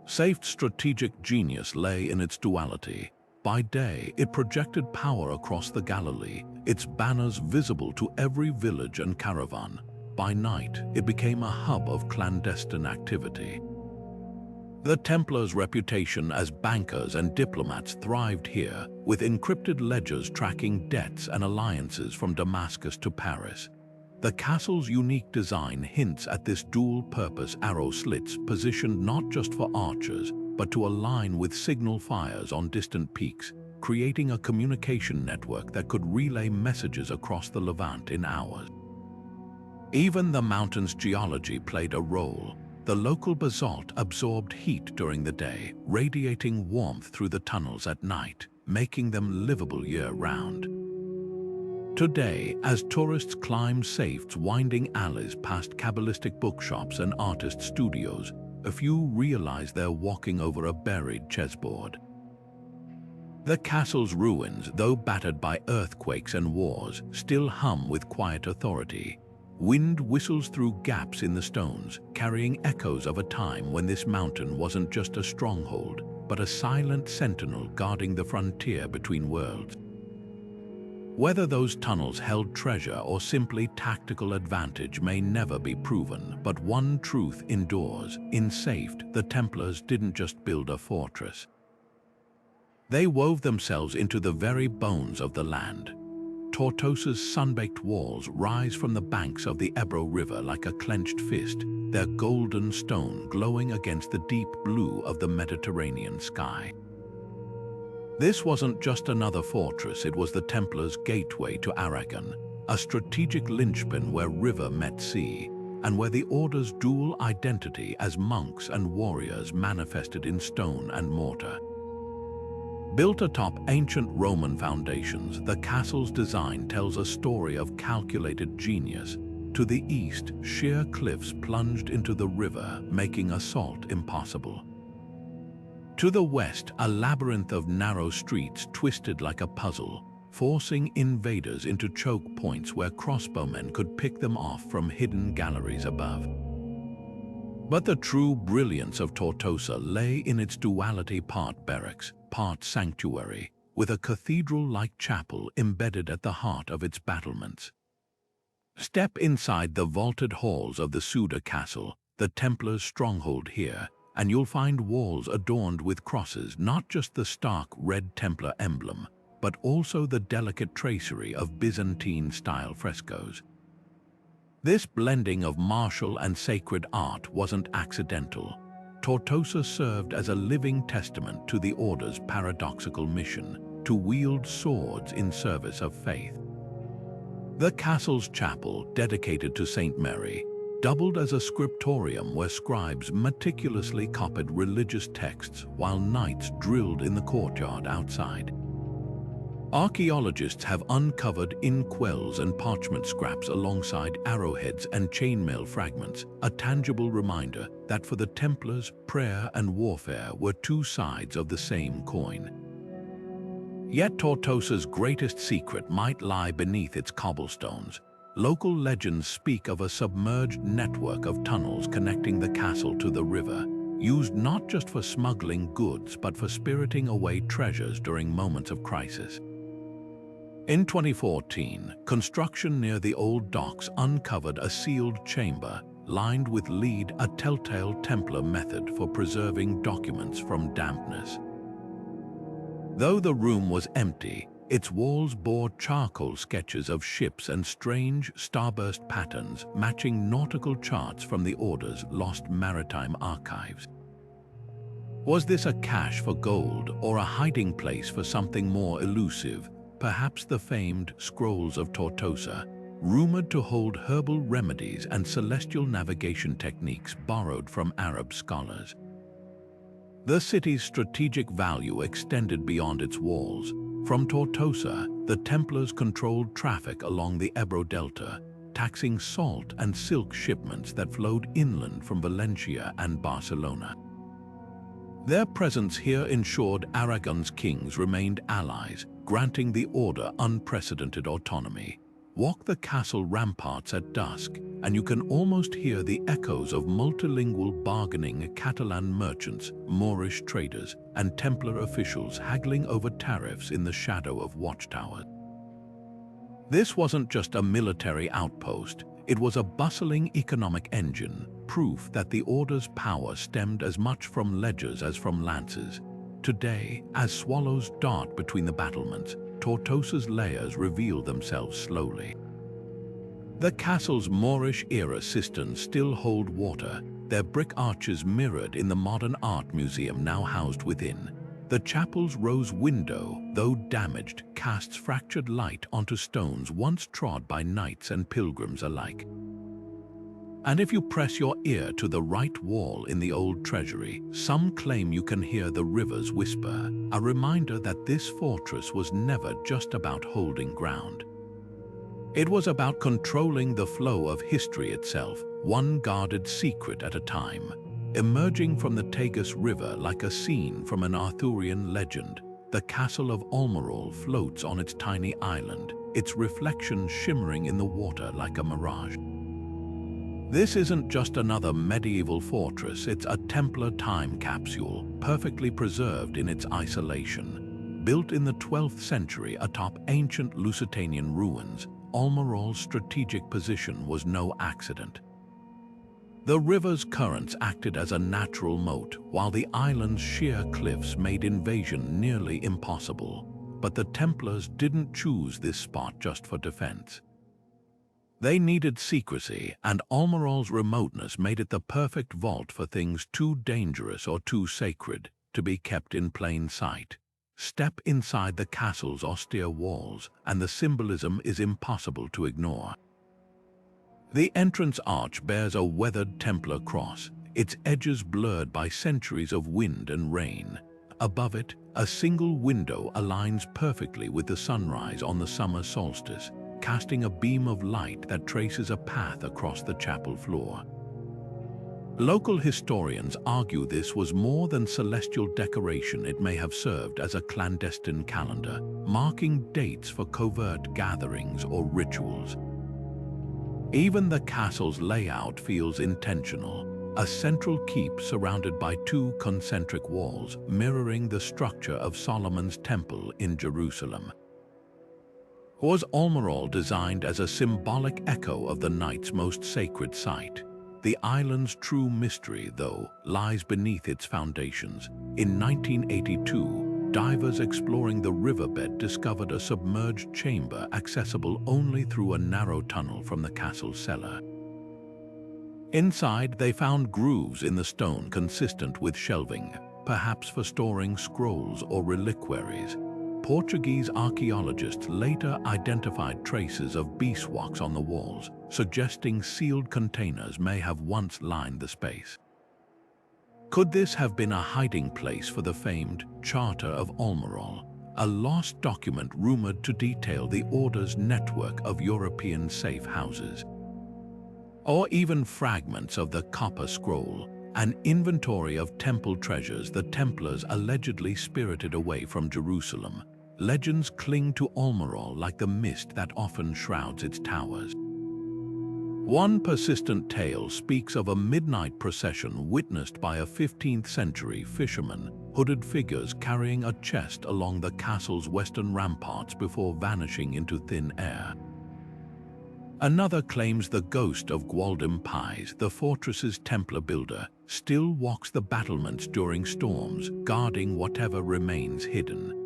Safed's strategic genius lay in its duality. By day, it projected power across the Galilee, its banners visible to every village and caravan. By night, it became a hub of clandestine activity. The Templars' reputation as bankers and diplomats thrived here, with encrypted ledgers tracking debts and alliances from Damascus to Paris. The castle's unique design hints at this dual-purpose arrow slits positioned not just for archers, but to align with signal fires on distant peaks, creating a communication network that could relay messages across the Levant in hours. Even the mountain's geology played a role. The local basalt absorbed heat during the day, radiating warmth through the tunnels at night, making them livable year-round. Today, as tourists climb Safed's winding alleys past Kabbalistic bookshops and artist studios, a few realize they're walking over a buried chessboard. The castle's ruins, though battered by earthquakes and wars, still hum with quiet authority. Wind whistles through gaps in the stones, carrying echoes of a time when this mountain wasn't just a stronghold, but a silent sentinel guarding the frontier between worlds. Whether those tunnels held treasure or simply tactical advantage may never be proven, but one truth endures: in Safed, the Templars didn't just build a fortress. They wove themselves into the very bones of the land. Tortosa's sun-baked walls rise from the banks of the Ebro River like a clenched fist, their golden stone glowing against the deep blue of the Mediterranean sky. This wasn't just another fortress, it was the Templars' gateway to Aragon, a strategic linchpin where river met sea, and where the Order's dual identity as monks and warriors manifested in stone and mortar. Built atop ancient Roman foundations, the castle's design tells a story of calculated genius. To the east, sheer cliffs plunged into the river, making assault impossible. To the west, a labyrinth of narrow streets twisted like a puzzle, forcing invaders into choke points where crossbowmen could pick them off from hidden galleries above. But the true brilliance of Tortosa lay in its duality: part barracks, part sanctuary, with a cathedral-like chapel embedded at the heart of its battlements. Step inside the vaulted halls of the Suda Castle, the Templars' stronghold here, and you'll find walls adorned with crosses, not just the stark red Templar emblem, but also the delicate tracery of Byzantine-style frescoes. This blending of martial and sacred art wasn't accidental. Tortosa served as a living testament to the Order's paradoxical mission, to wield swords in service of faith. The castle's chapel, dedicated to Saint Mary, doubled as a scriptorium where scribes meticulously copied religious texts while knights drilled in the courtyard outside. Archaeologists have uncovered inkwells and parchment scraps alongside arrowheads and chainmail fragments, a tangible reminder that for the Templars, prayer and warfare were two sides of the same coin. Yet Tortosa's greatest secret might lie beneath its cobblestones. Local legends speak of a submerged network of tunnels connecting the castle to the river, used not just for smuggling goods but for spiriting away treasures during moments of crisis. In 2014, construction near the old docks uncovered a sealed chamber lined with lead, a telltale Templar method for preserving documents from dampness. Though the room was empty, its walls bore charcoal sketches of ships and strange starburst patterns matching nautical charts from the Order's lost maritime archives. Was this a cache for gold or a hiding place for something more elusive, perhaps the famed Scrolls of Tortosa, rumored to hold herbal remedies and celestial navigation techniques borrowed from Arab scholars? The city's strategic value extended beyond its walls. From Tortosa, the Templars controlled traffic along the Ebro Delta, taxing salt and silk shipments that flowed inland from Valencia and Barcelona. Their presence here ensured Aragon's kings remained allies, granting the Order unprecedented autonomy. Walk the castle ramparts at dusk, and you can almost hear the echoes of multilingual bargaining Catalan merchants, Moorish traders, and Templar officials haggling over tariffs in the shadow of watchtowers. This wasn't just a military outpost, it was a bustling economic engine, proof that the Order's power stemmed as much from ledgers as from lances. Today, as swallows dart between the battlements, Tortosa's layers reveal themselves slowly. The castle's Moorish-era cisterns still hold water, their brick arches mirrored in the modern art museum now housed within. The chapel's rose window, though damaged, casts fractured light onto stones once trod by knights and pilgrims alike. And if you press your ear to the right wall in the old treasury, some claim you can hear the river's whisper, a reminder that this fortress was never just about holding ground. It was about controlling the flow of history itself, one guarded secret at a time. Emerging from the Tagus River like a scene from an Arthurian legend, the castle of Almirall floats on its tiny island, its reflection shimmering in the water like a mirage. This isn't just another medieval fortress, it's a Templar time capsule, perfectly preserved in its isolation. Built in the 12th century atop ancient Lusitanian ruins, Almirall's strategic position was no accident. The river's currents acted as a natural moat, while the island's sheer cliffs made invasion nearly impossible. But the Templars didn't choose this spot just for defense. They needed secrecy, and Almirall's remoteness made it the perfect vault for things too dangerous or too sacred to be kept in plain sight. Step inside the castle's austere walls, and the symbolism is impossible to ignore. The entrance arch bears a weathered Templar cross, its edges blurred by centuries of wind and rain. Above it, a single window aligns perfectly with the sunrise on the summer solstice, casting a beam of light that traces a path across the chapel floor. Local historians argue this was more than celestial decoration. It may have served as a clandestine calendar, marking dates for covert gatherings or rituals. Even the castle's layout feels intentional, a central keep surrounded by two concentric walls, mirroring the structure of Solomon's Temple in Jerusalem. Was Almirall designed as a symbolic echo of the night's most sacred site? The island's true mystery, though, lies beneath its foundations. In 1982, divers exploring the riverbed discovered a submerged chamber accessible only through a narrow tunnel from the castle's cellar. Inside, they found grooves in the stone consistent with shelving, perhaps for storing scrolls or reliquaries. Portuguese archaeologists later identified traces of beeswax on the walls, suggesting sealed containers may have once lined the space. Could this have been a hiding place for the famed Charter of Almirall, a lost document rumored to detail the Order's network of European safe houses? Or even fragments of the Copper Scroll, an inventory of temple treasures the Templars allegedly spirited away from Jerusalem, legends cling to Almirall like the mist that often shrouds its towers. One persistent tale speaks of a midnight procession witnessed by a 15th century fisherman, hooded figures carrying a chest along the castle's western ramparts before vanishing into thin air. Another claims the ghost of Gwaldym Pies, the fortress's Templar builder, still walks the battlements during storms, guarding whatever remains hidden.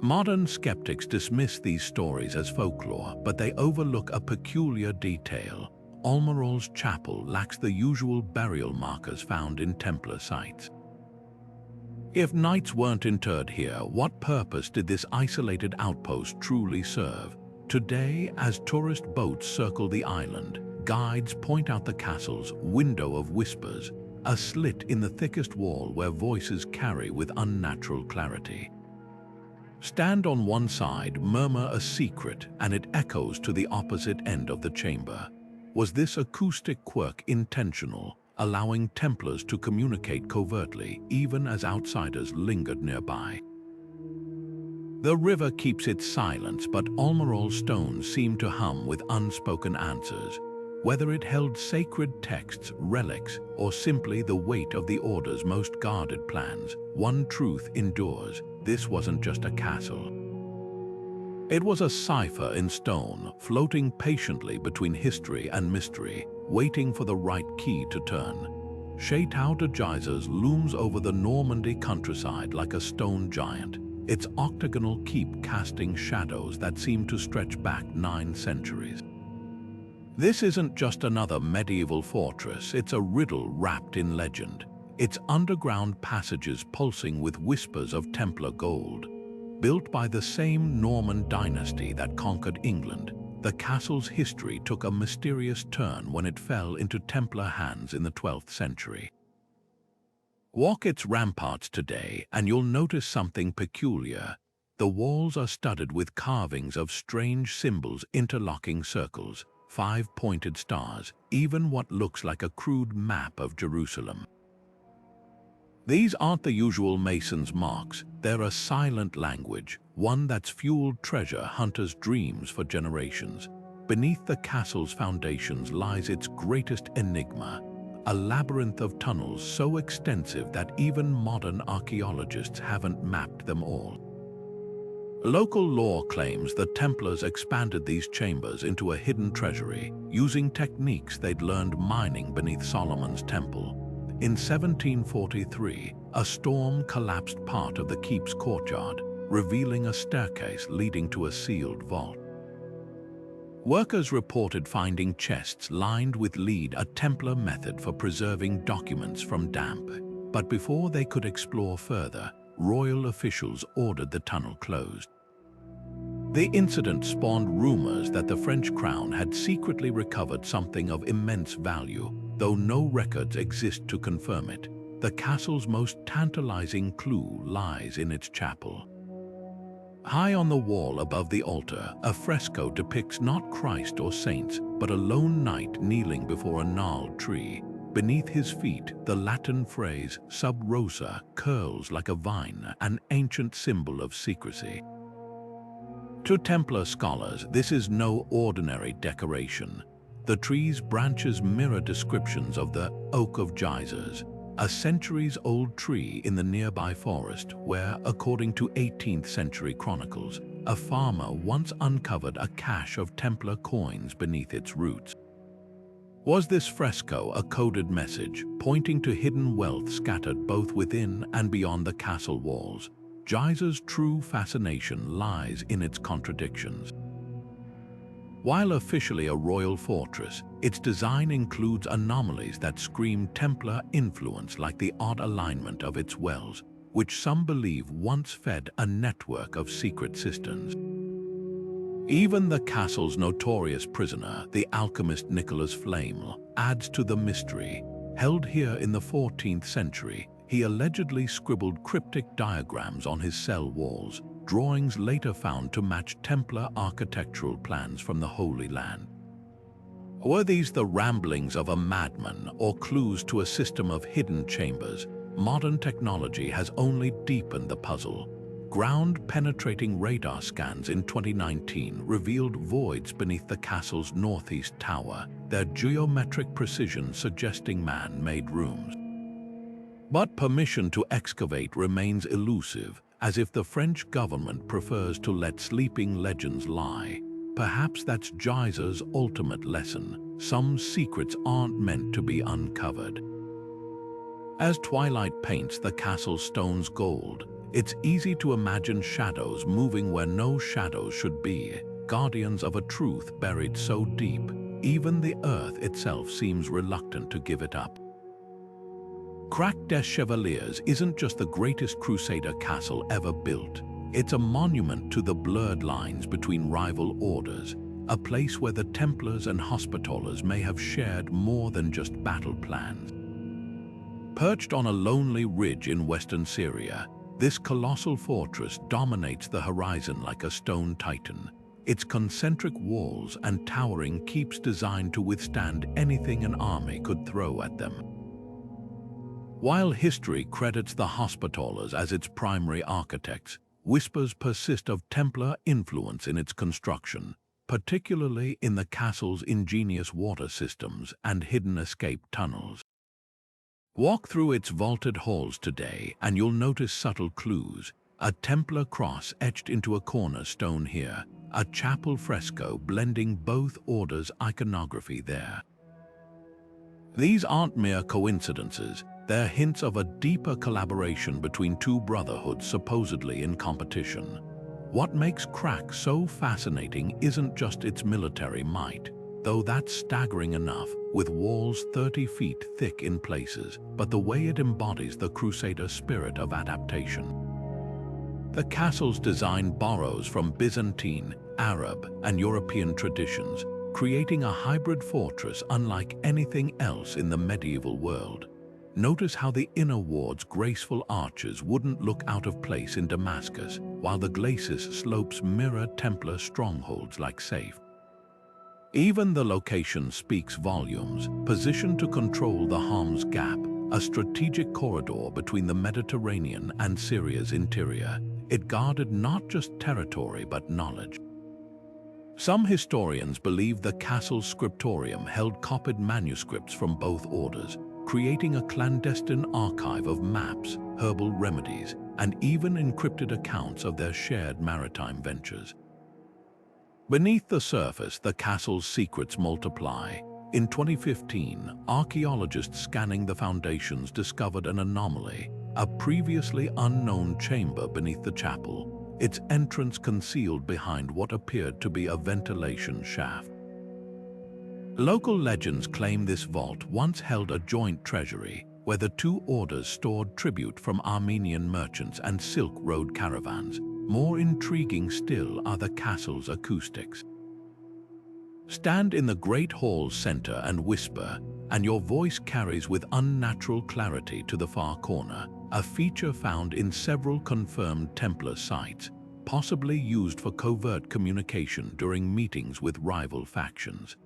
Modern skeptics dismiss these stories as folklore, but they overlook a peculiar detail. Almirall's chapel lacks the usual burial markers found in Templar sites. If knights weren't interred here, what purpose did this isolated outpost truly serve? Today, as tourist boats circle the island, guides point out the castle's window of whispers, a slit in the thickest wall where voices carry with unnatural clarity. Stand on one side, murmur a secret, and it echoes to the opposite end of the chamber. Was this acoustic quirk intentional, allowing Templars to communicate covertly even as outsiders lingered nearby? The river keeps its silence, but Almirall's stones seem to hum with unspoken answers. Whether it held sacred texts, relics, or simply the weight of the Order's most guarded plans, one truth endures: this wasn't just a castle. It was a cipher in stone, floating patiently between history and mystery, waiting for the right key to turn. Shaytau de Geyses looms over the Normandy countryside like a stone giant, its octagonal keep casting shadows that seem to stretch back 9 centuries. This isn't just another medieval fortress, it's a riddle wrapped in legend, its underground passages pulsing with whispers of Templar gold. Built by the same Norman dynasty that conquered England, the castle's history took a mysterious turn when it fell into Templar hands in the 12th century. Walk its ramparts today and you'll notice something peculiar. The walls are studded with carvings of strange symbols, interlocking circles, 5-pointed stars, even what looks like a crude map of Jerusalem. These aren't the usual mason's marks, they're a silent language, one that's fueled treasure hunters' dreams for generations. Beneath the castle's foundations lies its greatest enigma, a labyrinth of tunnels so extensive that even modern archaeologists haven't mapped them all. Local lore claims the Templars expanded these chambers into a hidden treasury, using techniques they'd learned mining beneath Solomon's temple. In 1743, a storm collapsed part of the keep's courtyard, revealing a staircase leading to a sealed vault. Workers reported finding chests lined with lead, a Templar method for preserving documents from damp. But before they could explore further, royal officials ordered the tunnel closed. The incident spawned rumors that the French crown had secretly recovered something of immense value, though no records exist to confirm it. The castle's most tantalizing clue lies in its chapel. High on the wall above the altar, a fresco depicts not Christ or saints, but a lone knight kneeling before a gnarled tree. Beneath his feet, the Latin phrase sub rosa curls like a vine, an ancient symbol of secrecy. To Templar scholars, this is no ordinary decoration. The tree's branches mirror descriptions of the Oak of Geyses, a centuries-old tree in the nearby forest where, according to 18th century chronicles, a farmer once uncovered a cache of Templar coins beneath its roots. Was this fresco a coded message, pointing to hidden wealth scattered both within and beyond the castle walls? Geyses' true fascination lies in its contradictions. While officially a royal fortress, its design includes anomalies that scream Templar influence, like the odd alignment of its wells, which some believe once fed a network of secret cisterns. Even the castle's notorious prisoner, the alchemist Nicholas Flamel, adds to the mystery. Held here in the 14th century, he allegedly scribbled cryptic diagrams on his cell walls, drawings later found to match Templar architectural plans from the Holy Land. Were these the ramblings of a madman or clues to a system of hidden chambers? Modern technology has only deepened the puzzle. ground-penetrating radar scans in 2019 revealed voids beneath the castle's northeast tower, their geometric precision suggesting man-made rooms. But permission to excavate remains elusive, as if the French government prefers to let sleeping legends lie. Perhaps that's Geyser's ultimate lesson. Some secrets aren't meant to be uncovered. As twilight paints the castle stones gold, it's easy to imagine shadows moving where no shadows should be, guardians of a truth buried so deep, even the earth itself seems reluctant to give it up. Crac des Chevaliers isn't just the greatest Crusader castle ever built. It's a monument to the blurred lines between rival orders, a place where the Templars and Hospitallers may have shared more than just battle plans. Perched on a lonely ridge in western Syria, this colossal fortress dominates the horizon like a stone titan. Its concentric walls and towering keeps designed to withstand anything an army could throw at them. While history credits the Hospitallers as its primary architects, whispers persist of Templar influence in its construction, particularly in the castle's ingenious water systems and hidden escape tunnels. Walk through its vaulted halls today and you'll notice subtle clues: a Templar cross etched into a cornerstone here, a chapel fresco blending both orders' iconography there. These aren't mere coincidences, they're hints of a deeper collaboration between two brotherhoods supposedly in competition. What makes Crac so fascinating isn't just its military might, though that's staggering enough, with walls 30 feet thick in places, but the way it embodies the Crusader spirit of adaptation. The castle's design borrows from Byzantine, Arab, and European traditions, creating a hybrid fortress unlike anything else in the medieval world. Notice how the inner ward's graceful arches wouldn't look out of place in Damascus, while the glacis slopes mirror Templar strongholds like safe. Even the location speaks volumes, positioned to control the Homs Gap, a strategic corridor between the Mediterranean and Syria's interior. It guarded not just territory but knowledge. Some historians believe the castle's scriptorium held copied manuscripts from both orders, creating a clandestine archive of maps, herbal remedies, and even encrypted accounts of their shared maritime ventures. Beneath the surface, the castle's secrets multiply. In 2015, archaeologists scanning the foundations discovered an anomaly, a previously unknown chamber beneath the chapel, its entrance concealed behind what appeared to be a ventilation shaft. Local legends claim this vault once held a joint treasury, where the two orders stored tribute from Armenian merchants and Silk Road caravans. More intriguing still are the castle's acoustics. Stand in the Great Hall's center and whisper, and your voice carries with unnatural clarity to the far corner, a feature found in several confirmed Templar sites, possibly used for covert communication during meetings with rival factions.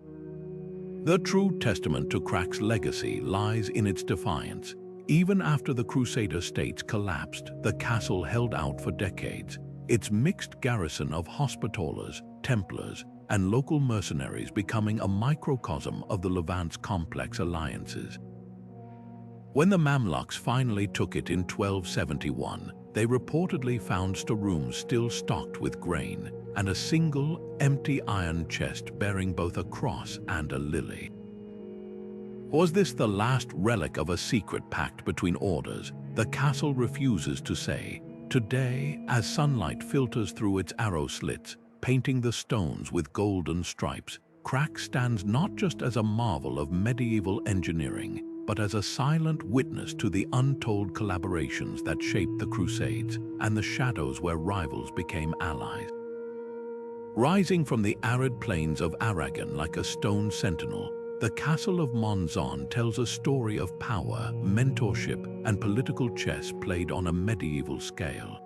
The true testament to Crac's legacy lies in its defiance. Even after the Crusader states collapsed, the castle held out for decades, its mixed garrison of Hospitallers, Templars, and local mercenaries becoming a microcosm of the Levant's complex alliances. When the Mamluks finally took it in 1271, they reportedly found storerooms still stocked with grain, and a single, empty iron chest bearing both a cross and a lily. Was this the last relic of a secret pact between orders? The castle refuses to say. Today, as sunlight filters through its arrow slits, painting the stones with golden stripes, Crac stands not just as a marvel of medieval engineering, but as a silent witness to the untold collaborations that shaped the Crusades and the shadows where rivals became allies. Rising from the arid plains of Aragon like a stone sentinel, the castle of Monzon tells a story of power, mentorship, and political chess played on a medieval scale.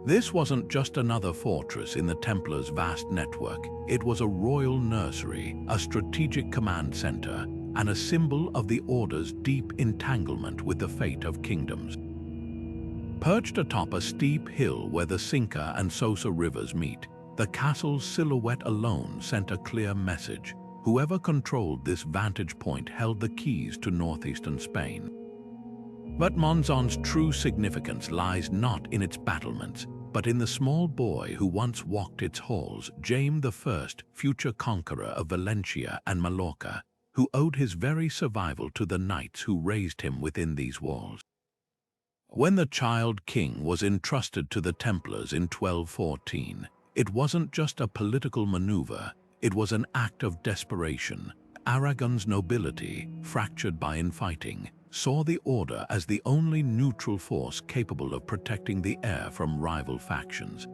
This wasn't just another fortress in the Templars' vast network. It was a royal nursery, a strategic command center, and a symbol of the Order's deep entanglement with the fate of kingdoms. Perched atop a steep hill where the Cinca and Sosa rivers meet, the castle's silhouette alone sent a clear message. Whoever controlled this vantage point held the keys to northeastern Spain. But Monzon's true significance lies not in its battlements, but in the small boy who once walked its halls, Jaime I, future conqueror of Valencia and Mallorca, who owed his very survival to the knights who raised him within these walls. When the child king was entrusted to the Templars in 1214, it wasn't just a political maneuver, it was an act of desperation. Aragon's nobility, fractured by infighting, saw the order as the only neutral force capable of protecting the heir from rival factions.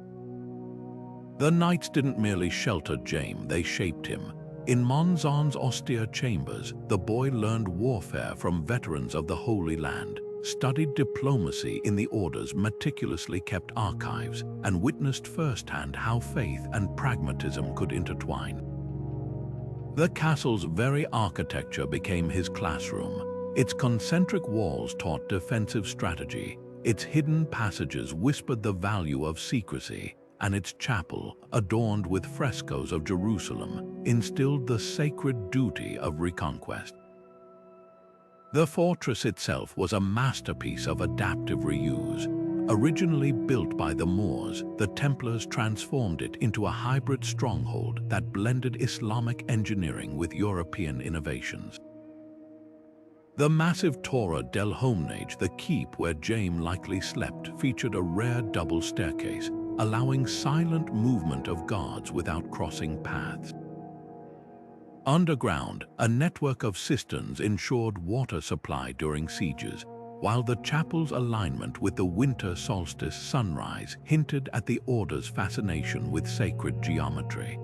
The knights didn't merely shelter Jaime, they shaped him. In Monzon's austere chambers, the boy learned warfare from veterans of the Holy Land, studied diplomacy in the Order's meticulously kept archives, and witnessed firsthand how faith and pragmatism could intertwine. The castle's very architecture became his classroom. Its concentric walls taught defensive strategy, its hidden passages whispered the value of secrecy, and its chapel, adorned with frescoes of Jerusalem, instilled the sacred duty of reconquest. The fortress itself was a masterpiece of adaptive reuse. Originally built by the Moors, the Templars transformed it into a hybrid stronghold that blended Islamic engineering with European innovations. The massive Torre del Homnage, the keep where Jaime likely slept, featured a rare double staircase, allowing silent movement of guards without crossing paths. Underground, a network of cisterns ensured water supply during sieges, while the chapel's alignment with the winter solstice sunrise hinted at the Order's fascination with sacred geometry.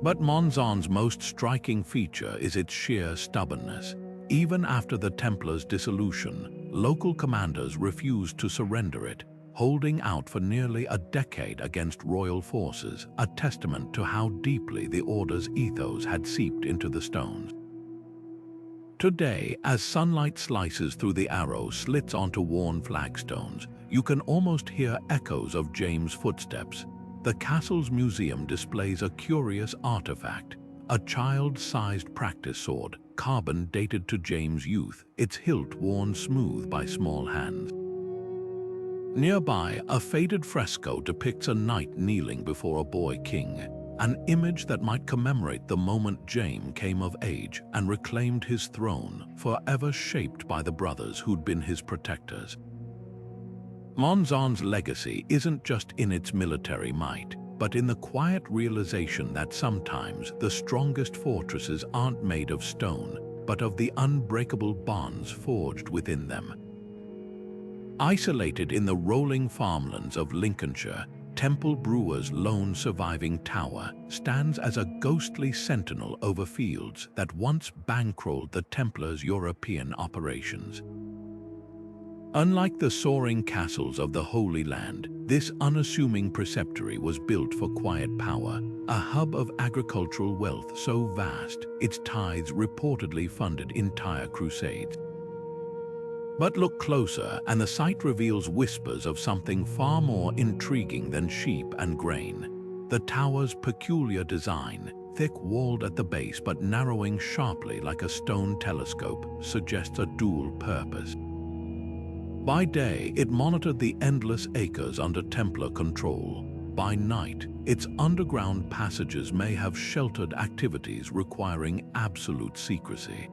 But Monzon's most striking feature is its sheer stubbornness. Even after the Templars' dissolution, local commanders refused to surrender it, holding out for nearly a decade against royal forces, a testament to how deeply the Order's ethos had seeped into the stones. Today, as sunlight slices through the arrow slits onto worn flagstones, you can almost hear echoes of Jaime's footsteps. The castle's museum displays a curious artifact, a child-sized practice sword, carbon dated to Jaime's youth, its hilt worn smooth by small hands. Nearby, a faded fresco depicts a knight kneeling before a boy king, an image that might commemorate the moment Jaime came of age and reclaimed his throne, forever shaped by the brothers who'd been his protectors. Monzon's legacy isn't just in its military might, but in the quiet realization that sometimes the strongest fortresses aren't made of stone, but of the unbreakable bonds forged within them. Isolated in the rolling farmlands of Lincolnshire, Temple Brewer's lone surviving tower stands as a ghostly sentinel over fields that once bankrolled the Templars' European operations. Unlike the soaring castles of the Holy Land, this unassuming preceptory was built for quiet power, a hub of agricultural wealth so vast its tithes reportedly funded entire crusades. But look closer, and the site reveals whispers of something far more intriguing than sheep and grain. The tower's peculiar design, thick-walled at the base but narrowing sharply like a stone telescope, suggests a dual purpose. By day, it monitored the endless acres under Templar control. By night, its underground passages may have sheltered activities requiring absolute secrecy.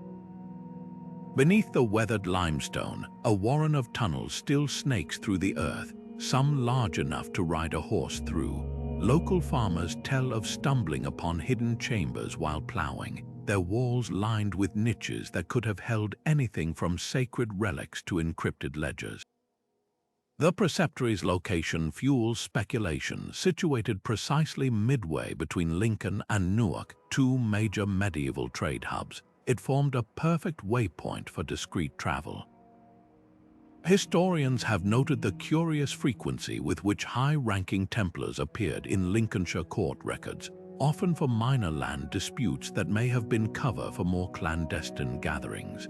Beneath the weathered limestone, a warren of tunnels still snakes through the earth, some large enough to ride a horse through. Local farmers tell of stumbling upon hidden chambers while plowing, their walls lined with niches that could have held anything from sacred relics to encrypted ledgers. The preceptory's location fuels speculation. Situated precisely midway between Lincoln and Newark, two major medieval trade hubs, it formed a perfect waypoint for discreet travel. Historians have noted the curious frequency with which high-ranking Templars appeared in Lincolnshire court records, often for minor land disputes that may have been cover for more clandestine gatherings.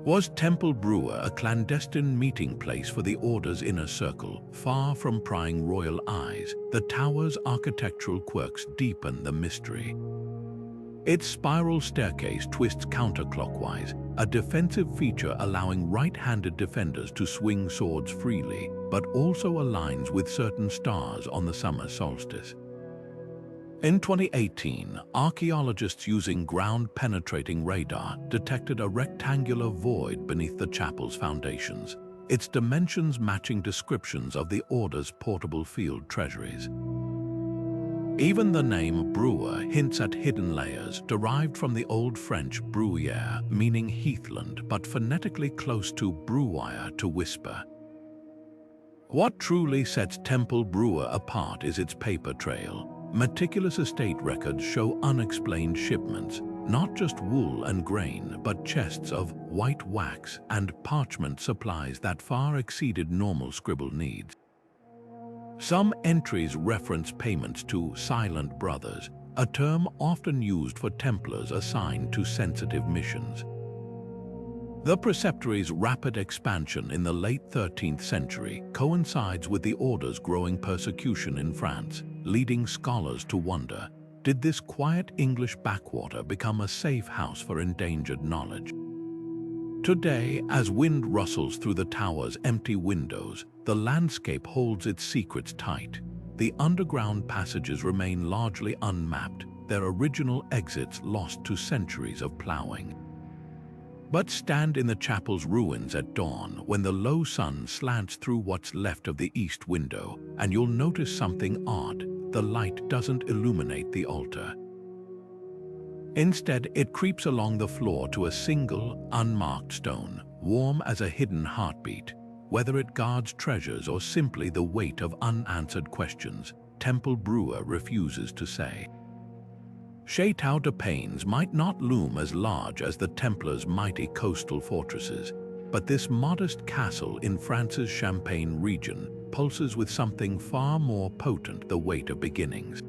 Was Temple Brewer a clandestine meeting place for the Order's inner circle? Far from prying royal eyes, the tower's architectural quirks deepen the mystery. Its spiral staircase twists counterclockwise, a defensive feature allowing right-handed defenders to swing swords freely, but also aligns with certain stars on the summer solstice. In 2018, archaeologists using ground-penetrating radar detected a rectangular void beneath the chapel's foundations, its dimensions matching descriptions of the Order's portable field treasuries. Even the name Brewer hints at hidden layers derived from the Old French bruyère, meaning heathland, but phonetically close to bruire, to whisper. What truly sets Temple Brewer apart is its paper trail. Meticulous estate records show unexplained shipments, not just wool and grain, but chests of white wax and parchment supplies that far exceeded normal scribble needs. Some entries reference payments to silent brothers, a term often used for Templars assigned to sensitive missions. The preceptory's rapid expansion in the late 13th century coincides with the Order's growing persecution in France, leading scholars to wonder, did this quiet English backwater become a safe house for endangered knowledge? Today, as wind rustles through the tower's empty windows, the landscape holds its secrets tight. The underground passages remain largely unmapped, their original exits lost to centuries of plowing. But stand in the chapel's ruins at dawn when the low sun slants through what's left of the east window, and you'll notice something odd. The light doesn't illuminate the altar. Instead, it creeps along the floor to a single, unmarked stone, warm as a hidden heartbeat. Whether it guards treasures or simply the weight of unanswered questions, Temple Brewer refuses to say. Shaytau de Paynes might not loom as large as the Templars' mighty coastal fortresses, but this modest castle in France's Champagne region pulses with something far more potent: the weight of beginnings.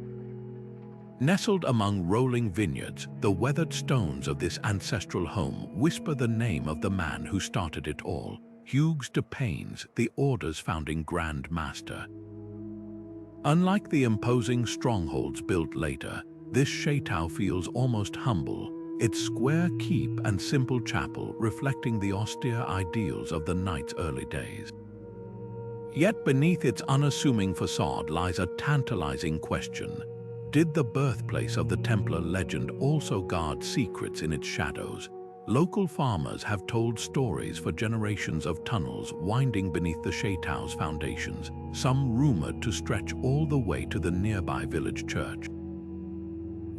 Nestled among rolling vineyards, the weathered stones of this ancestral home whisper the name of the man who started it all, Hugues de Paynes, the Order's founding Grand Master. Unlike the imposing strongholds built later, this Shaytau feels almost humble, its square keep and simple chapel reflecting the austere ideals of the Knights' early days. Yet beneath its unassuming facade lies a tantalizing question. Did the birthplace of the Templar legend also guard secrets in its shadows? Local farmers have told stories for generations of tunnels winding beneath the Shaytau's foundations, some rumored to stretch all the way to the nearby village church.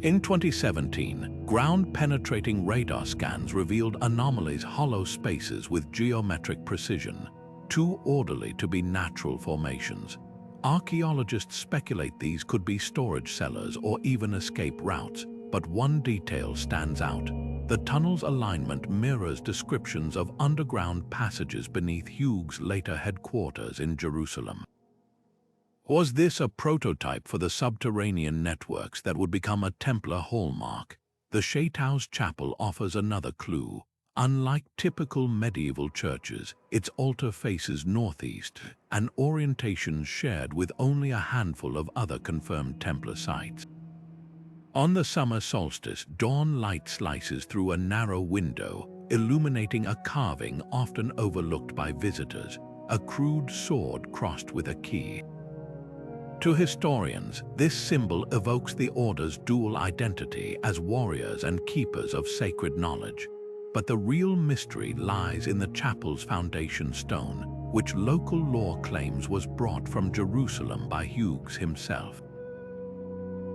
In 2017, ground-penetrating radar scans revealed anomalies, hollow spaces with geometric precision, too orderly to be natural formations. Archaeologists speculate these could be storage cellars or even escape routes, but one detail stands out. The tunnel's alignment mirrors descriptions of underground passages beneath Hugues' later headquarters in Jerusalem. Was this a prototype for the subterranean networks that would become a Templar hallmark? The Shaytau's chapel offers another clue. Unlike typical medieval churches, its altar faces northeast, an orientation shared with only a handful of other confirmed Templar sites. On the summer solstice, dawn light slices through a narrow window, illuminating a carving often overlooked by visitors, a crude sword crossed with a key. To historians, this symbol evokes the Order's dual identity as warriors and keepers of sacred knowledge. But the real mystery lies in the chapel's foundation stone, which local lore claims was brought from Jerusalem by Hugues himself.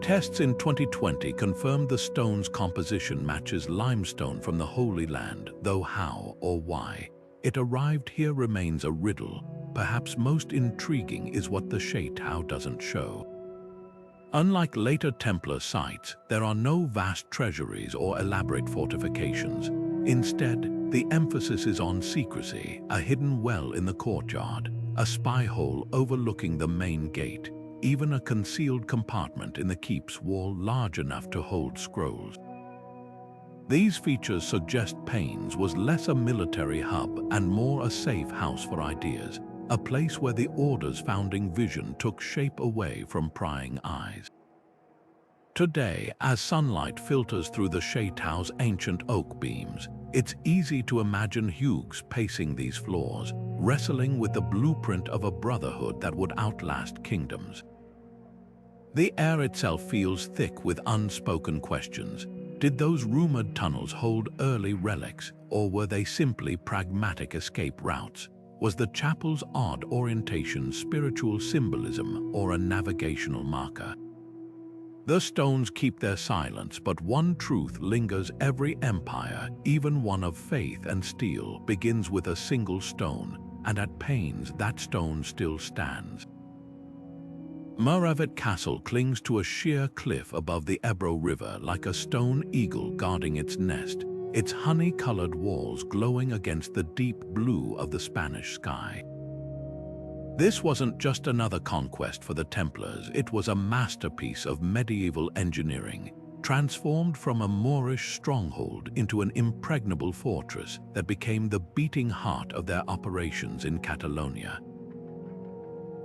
Tests in 2020 confirmed the stone's composition matches limestone from the Holy Land, though how or why it arrived here remains a riddle. Perhaps most intriguing is what the Shaytau doesn't show. Unlike later Templar sites, there are no vast treasuries or elaborate fortifications. Instead, the emphasis is on secrecy, a hidden well in the courtyard, a spy hole overlooking the main gate, even a concealed compartment in the keep's wall large enough to hold scrolls. These features suggest Payne's was less a military hub and more a safe house for ideas, a place where the Order's founding vision took shape away from prying eyes. Today, as sunlight filters through the Shaytau's ancient oak beams, it's easy to imagine Hughes pacing these floors, wrestling with the blueprint of a brotherhood that would outlast kingdoms. The air itself feels thick with unspoken questions. Did those rumored tunnels hold early relics, or were they simply pragmatic escape routes? Was the chapel's odd orientation spiritual symbolism or a navigational marker? The stones keep their silence, but one truth lingers: every empire, even one of faith and steel, begins with a single stone, and at Payne's that stone still stands. Miravet Castle clings to a sheer cliff above the Ebro River like a stone eagle guarding its nest, its honey-colored walls glowing against the deep blue of the Spanish sky. This wasn't just another conquest for the Templars, it was a masterpiece of medieval engineering, transformed from a Moorish stronghold into an impregnable fortress that became the beating heart of their operations in Catalonia.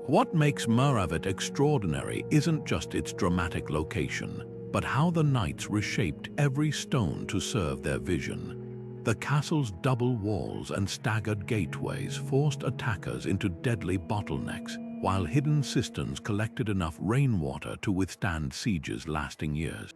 What makes Miravet extraordinary isn't just its dramatic location, but how the knights reshaped every stone to serve their vision. The castle's double walls and staggered gateways forced attackers into deadly bottlenecks, while hidden cisterns collected enough rainwater to withstand sieges lasting years.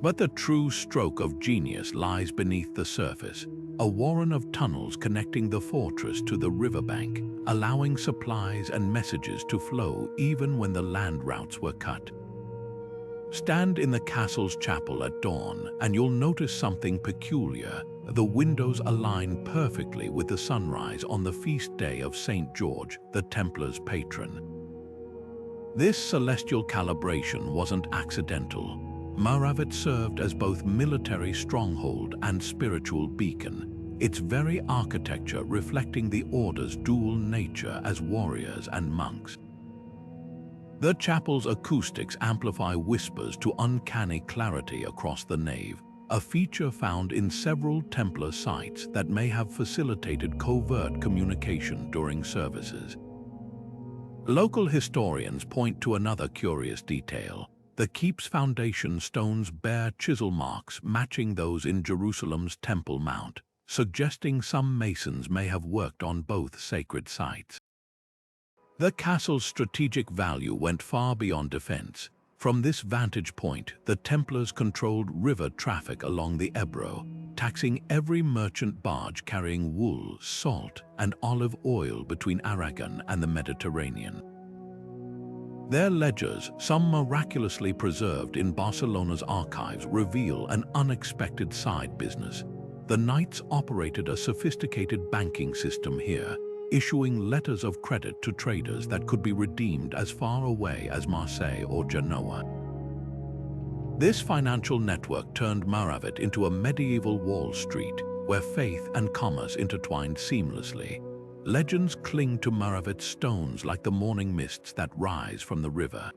But the true stroke of genius lies beneath the surface, a warren of tunnels connecting the fortress to the riverbank, allowing supplies and messages to flow even when the land routes were cut. Stand in the castle's chapel at dawn, and you'll notice something peculiar. The windows align perfectly with the sunrise on the feast day of St. George, the Templars' patron. This celestial calibration wasn't accidental. Miravet served as both military stronghold and spiritual beacon, its very architecture reflecting the Order's dual nature as warriors and monks. The chapel's acoustics amplify whispers to uncanny clarity across the nave, a feature found in several Templar sites that may have facilitated covert communication during services. Local historians point to another curious detail. The keep's foundation stones bear chisel marks matching those in Jerusalem's Temple Mount, suggesting some masons may have worked on both sacred sites. The castle's strategic value went far beyond defense. From this vantage point, the Templars controlled river traffic along the Ebro, taxing every merchant barge carrying wool, salt, and olive oil between Aragon and the Mediterranean. Their ledgers, some miraculously preserved in Barcelona's archives, reveal an unexpected side business. The Knights operated a sophisticated banking system here, issuing letters of credit to traders that could be redeemed as far away as Marseille or Genoa. This financial network turned Miravet into a medieval Wall Street, where faith and commerce intertwined seamlessly. Legends cling to Miravet's stones like the morning mists that rise from the river.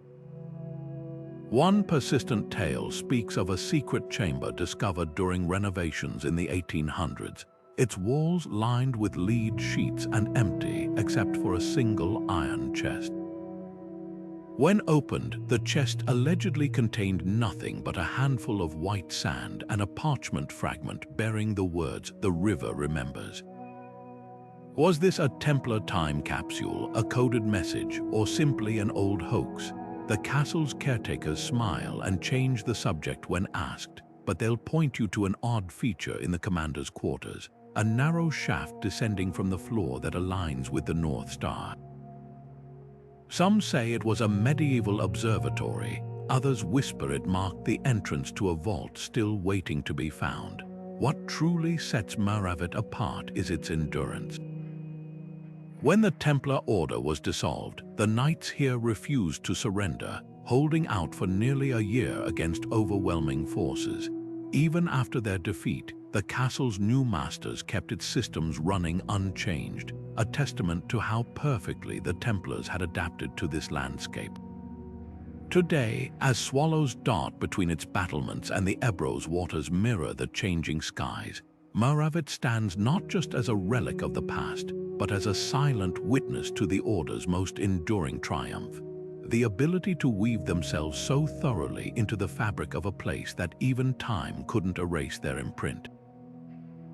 One persistent tale speaks of a secret chamber discovered during renovations in the 1800s, its walls lined with lead sheets and empty except for a single iron chest. When opened, the chest allegedly contained nothing but a handful of white sand and a parchment fragment bearing the words, "The river remembers." Was this a Templar time capsule, a coded message, or simply an old hoax? The castle's caretakers smile and change the subject when asked, but they'll point you to an odd feature in the commander's quarters, a narrow shaft descending from the floor that aligns with the North Star. Some say it was a medieval observatory, others whisper it marked the entrance to a vault still waiting to be found. What truly sets Miravet apart is its endurance. When the Templar Order was dissolved, the knights here refused to surrender, holding out for nearly a year against overwhelming forces. Even after their defeat, the castle's new masters kept its systems running unchanged, a testament to how perfectly the Templars had adapted to this landscape. Today, as swallows dart between its battlements and the Ebro's waters mirror the changing skies, Maravet stands not just as a relic of the past, but as a silent witness to the Order's most enduring triumph. The ability to weave themselves so thoroughly into the fabric of a place that even time couldn't erase their imprint.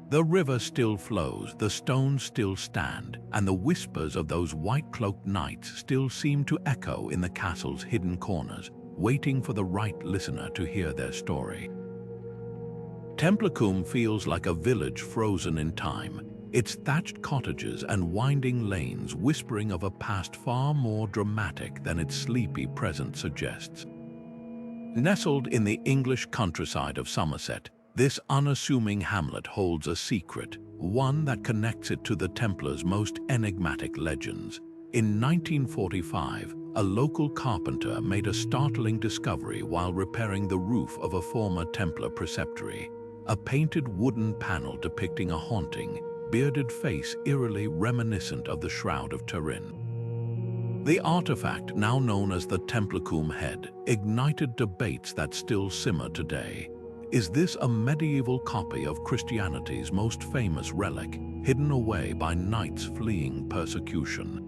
The river still flows, the stones still stand, and the whispers of those white-cloaked knights still seem to echo in the castle's hidden corners, waiting for the right listener to hear their story. Templacum feels like a village frozen in time, its thatched cottages and winding lanes whispering of a past far more dramatic than its sleepy present suggests. Nestled in the English countryside of Somerset, this unassuming hamlet holds a secret, one that connects it to the Templars' most enigmatic legends. In 1945, a local carpenter made a startling discovery while repairing the roof of a former Templar preceptory, a painted wooden panel depicting a haunting, bearded face eerily reminiscent of the Shroud of Turin. The artifact, now known as the Templacum head, ignited debates that still simmer today. Is this a medieval copy of Christianity's most famous relic, hidden away by knights fleeing persecution?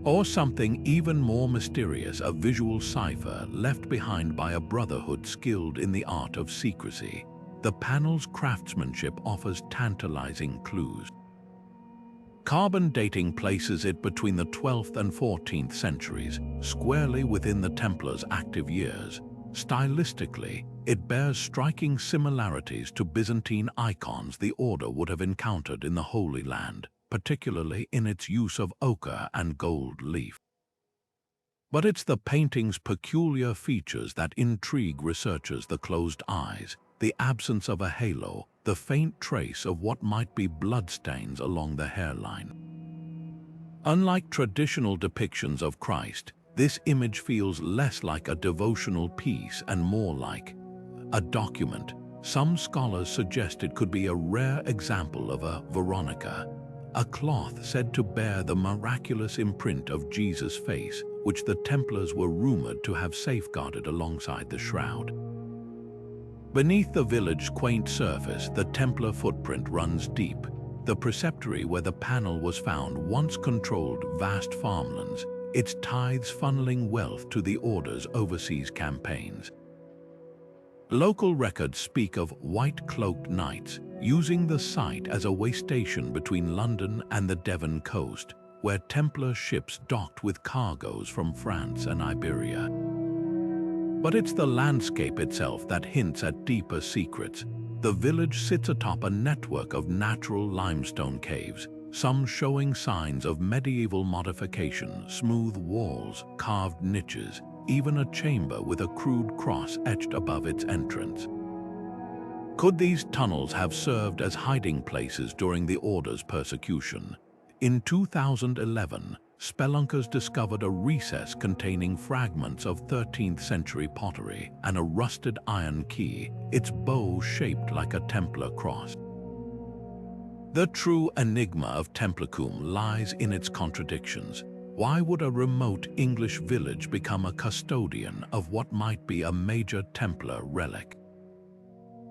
Or something even more mysterious, a visual cipher left behind by a brotherhood skilled in the art of secrecy? The panel's craftsmanship offers tantalizing clues. Carbon dating places it between the 12th and 14th centuries, squarely within the Templars' active years. Stylistically, it bears striking similarities to Byzantine icons the Order would have encountered in the Holy Land, particularly in its use of ochre and gold leaf. But it's the painting's peculiar features that intrigue researchers: the closed eyes, the absence of a halo, the faint trace of what might be bloodstains along the hairline. Unlike traditional depictions of Christ, this image feels less like a devotional piece and more like a document. Some scholars suggest it could be a rare example of a Veronica, a cloth said to bear the miraculous imprint of Jesus' face, which the Templars were rumored to have safeguarded alongside the shroud. Beneath the village's quaint surface, the Templar footprint runs deep. The preceptory where the panel was found once controlled vast farmlands, its tithes funneling wealth to the Order's overseas campaigns. Local records speak of white-cloaked knights using the site as a way station between London and the Devon coast, where Templar ships docked with cargoes from France and Iberia. But it's the landscape itself that hints at deeper secrets. The village sits atop a network of natural limestone caves, some showing signs of medieval modification: smooth walls, carved niches, even a chamber with a crude cross etched above its entrance. Could these tunnels have served as hiding places during the Order's persecution? In 2011, spelunkers discovered a recess containing fragments of 13th century pottery and a rusted iron key, its bow shaped like a Templar cross. The true enigma of Templacum lies in its contradictions. Why would a remote English village become a custodian of what might be a major Templar relic?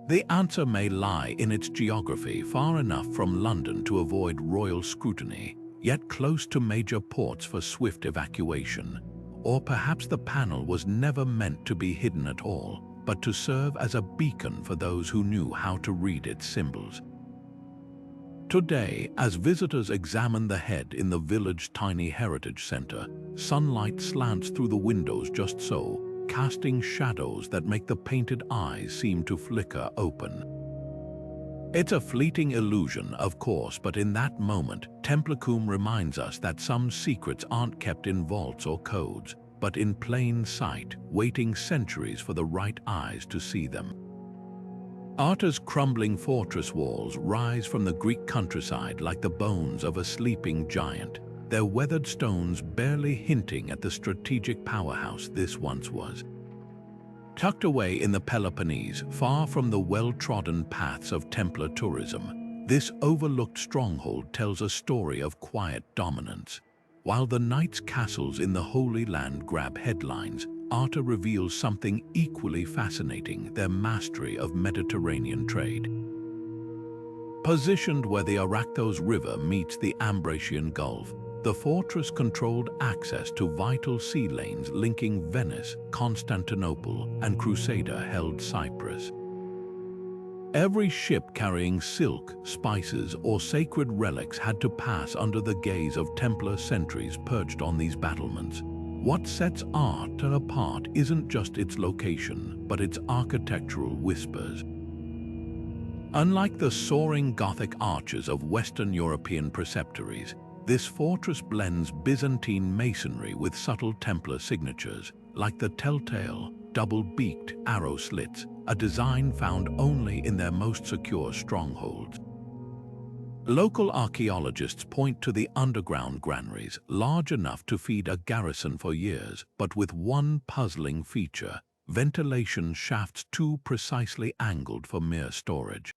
The answer may lie in its geography, far enough from London to avoid royal scrutiny, yet close to major ports for swift evacuation. Or perhaps the panel was never meant to be hidden at all, but to serve as a beacon for those who knew how to read its symbols. Today, as visitors examine the head in the village's tiny heritage center, sunlight slants through the windows just so, casting shadows that make the painted eyes seem to flicker open. It's a fleeting illusion, of course, but in that moment, Templacum reminds us that some secrets aren't kept in vaults or codes, but in plain sight, waiting centuries for the right eyes to see them. Arta's crumbling fortress walls rise from the Greek countryside like the bones of a sleeping giant, their weathered stones barely hinting at the strategic powerhouse this once was. Tucked away in the Peloponnese, far from the well-trodden paths of Templar tourism, this overlooked stronghold tells a story of quiet dominance. While the knights' castles in the Holy Land grab headlines, Arta reveals something equally fascinating: their mastery of Mediterranean trade. Positioned where the Arachthos River meets the Ambracian Gulf, the fortress controlled access to vital sea lanes linking Venice, Constantinople, and Crusader-held Cyprus. Every ship carrying silk, spices, or sacred relics had to pass under the gaze of Templar sentries perched on these battlements. What sets Arta apart isn't just its location, but its architectural whispers. Unlike the soaring Gothic arches of Western European preceptories, this fortress blends Byzantine masonry with subtle Templar signatures, like the telltale, double-beaked arrow slits, a design found only in their most secure strongholds. Local archaeologists point to the underground granaries, large enough to feed a garrison for years, but with one puzzling feature: ventilation shafts too precisely angled for mere storage.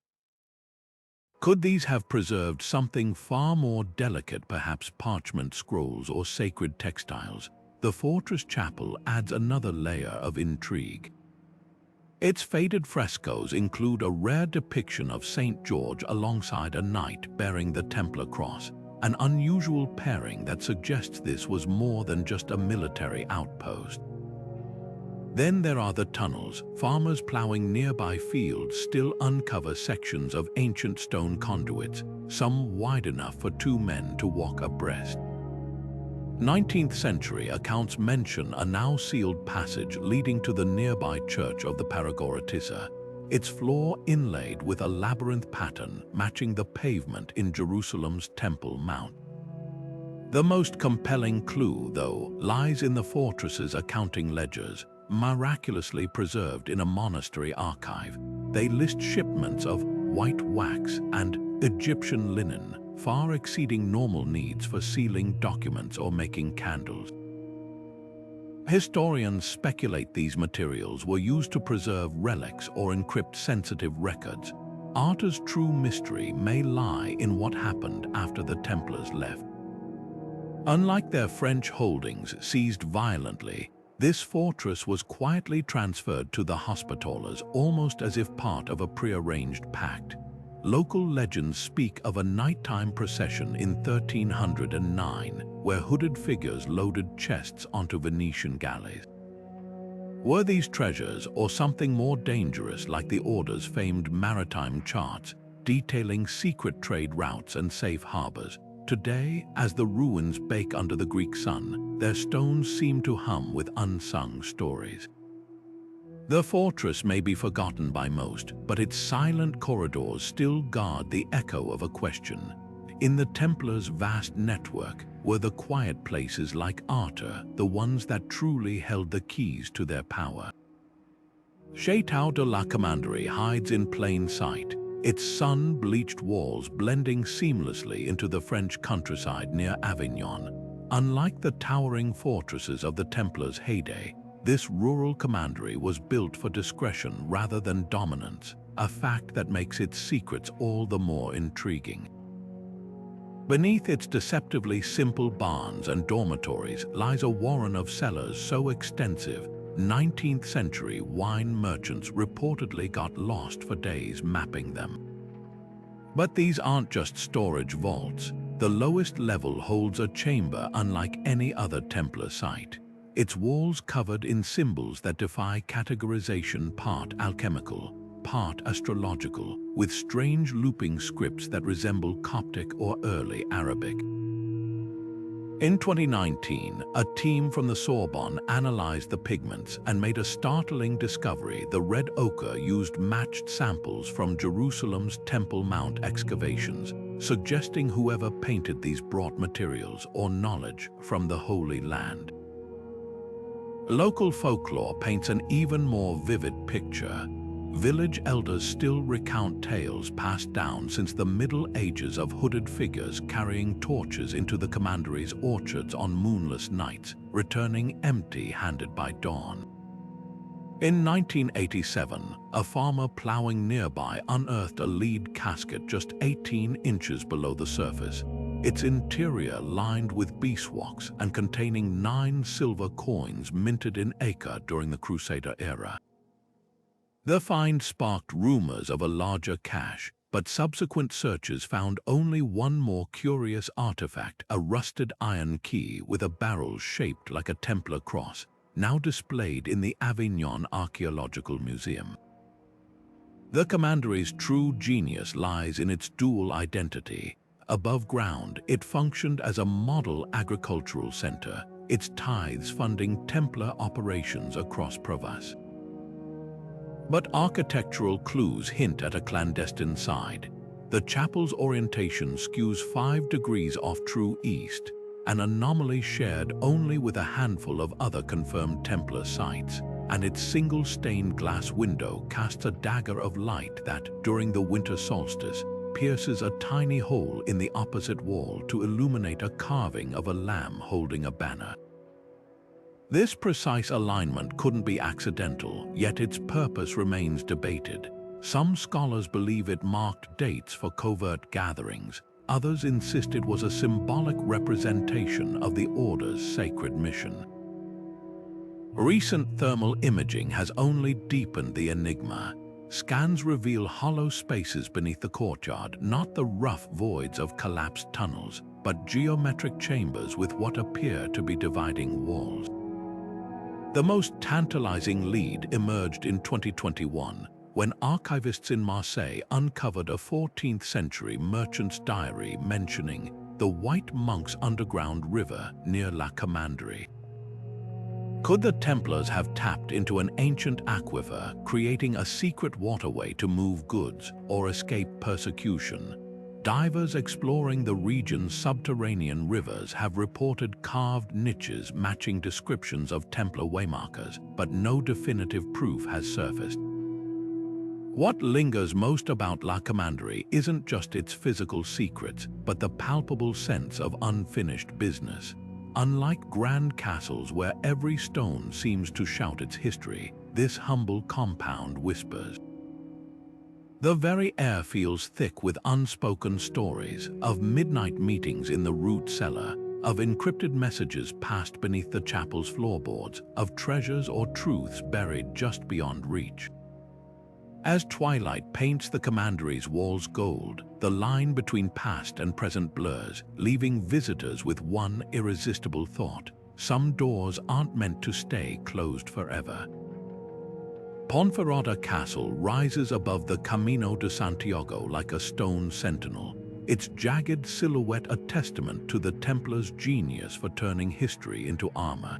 Could these have preserved something far more delicate, perhaps parchment scrolls or sacred textiles? The fortress chapel adds another layer of intrigue. Its faded frescoes include a rare depiction of St. George alongside a knight bearing the Templar cross, an unusual pairing that suggests this was more than just a military outpost. Then there are the tunnels. Farmers plowing nearby fields still uncover sections of ancient stone conduits, some wide enough for two men to walk abreast. 19th century accounts mention a now sealed passage leading to the nearby church of the Paragoratissa, its floor inlaid with a labyrinth pattern matching the pavement in Jerusalem's Temple Mount. The most compelling clue, though, lies in the fortress's accounting ledgers, miraculously preserved in a monastery archive. They list shipments of white wax and Egyptian linen, far exceeding normal needs for sealing documents or making candles. Historians speculate these materials were used to preserve relics or encrypt sensitive records. Arta's true mystery may lie in what happened after the Templars left. Unlike their French holdings seized violently, this fortress was quietly transferred to the Hospitallers, almost as if part of a prearranged pact. Local legends speak of a nighttime procession in 1309, where hooded figures loaded chests onto Venetian galleys. Were these treasures, or something more dangerous like the Order's famed maritime charts, detailing secret trade routes and safe harbors? Today, as the ruins bake under the Greek sun, their stones seem to hum with unsung stories. The fortress may be forgotten by most, but its silent corridors still guard the echo of a question. In the Templars' vast network, were the quiet places like Arta the ones that truly held the keys to their power? Shaytau de la Commanderie hides in plain sight, its sun-bleached walls blending seamlessly into the French countryside near Avignon. Unlike the towering fortresses of the Templars' heyday, this rural commandery was built for discretion rather than dominance, a fact that makes its secrets all the more intriguing. Beneath its deceptively simple barns and dormitories lies a warren of cellars so extensive, 19th century wine merchants reportedly got lost for days mapping them. But these aren't just storage vaults. The lowest level holds a chamber unlike any other Templar site, its walls covered in symbols that defy categorization, part alchemical, part astrological, with strange looping scripts that resemble Coptic or early Arabic. In 2019, a team from the Sorbonne analyzed the pigments and made a startling discovery. The red ochre used matched samples from Jerusalem's Temple Mount excavations, suggesting whoever painted these brought materials or knowledge from the Holy Land. Local folklore paints an even more vivid picture. Village elders still recount tales passed down since the Middle Ages of hooded figures carrying torches into the commandery's orchards on moonless nights, returning empty-handed by dawn. In 1987, a farmer plowing nearby unearthed a lead casket just 18 inches below the surface. its interior lined with beeswax and containing 9 silver coins minted in Acre during the Crusader era. The find sparked rumors of a larger cache, but subsequent searches found only one more curious artifact, a rusted iron key with a barrel shaped like a Templar cross, now displayed in the Avignon Archaeological Museum. The commandery's true genius lies in its dual identity. Above ground, it functioned as a model agricultural center, its tithes funding Templar operations across Provence. But architectural clues hint at a clandestine side. The chapel's orientation skews 5 degrees off true east, an anomaly shared only with a handful of other confirmed Templar sites, and its single stained glass window casts a dagger of light that, during the winter solstice, pierces a tiny hole in the opposite wall to illuminate a carving of a lamb holding a banner. This precise alignment couldn't be accidental, yet its purpose remains debated. Some scholars believe it marked dates for covert gatherings. Others insist it was a symbolic representation of the Order's sacred mission. Recent thermal imaging has only deepened the enigma. Scans reveal hollow spaces beneath the courtyard, not the rough voids of collapsed tunnels, but geometric chambers with what appear to be dividing walls. The most tantalizing lead emerged in 2021, when archivists in Marseille uncovered a 14th century merchant's diary mentioning the White Monk's underground river near La Commanderie. Could the Templars have tapped into an ancient aquifer, creating a secret waterway to move goods or escape persecution? Divers exploring the region's subterranean rivers have reported carved niches matching descriptions of Templar waymarkers, but no definitive proof has surfaced. What lingers most about La Commanderie isn't just its physical secrets, but the palpable sense of unfinished business. Unlike grand castles where every stone seems to shout its history, this humble compound whispers. The very air feels thick with unspoken stories of midnight meetings in the root cellar, of encrypted messages passed beneath the chapel's floorboards, of treasures or truths buried just beyond reach. As twilight paints the commandery's walls gold, the line between past and present blurs, leaving visitors with one irresistible thought: some doors aren't meant to stay closed forever. Ponferrada Castle rises above the Camino de Santiago like a stone sentinel, its jagged silhouette a testament to the Templars' genius for turning history into armor.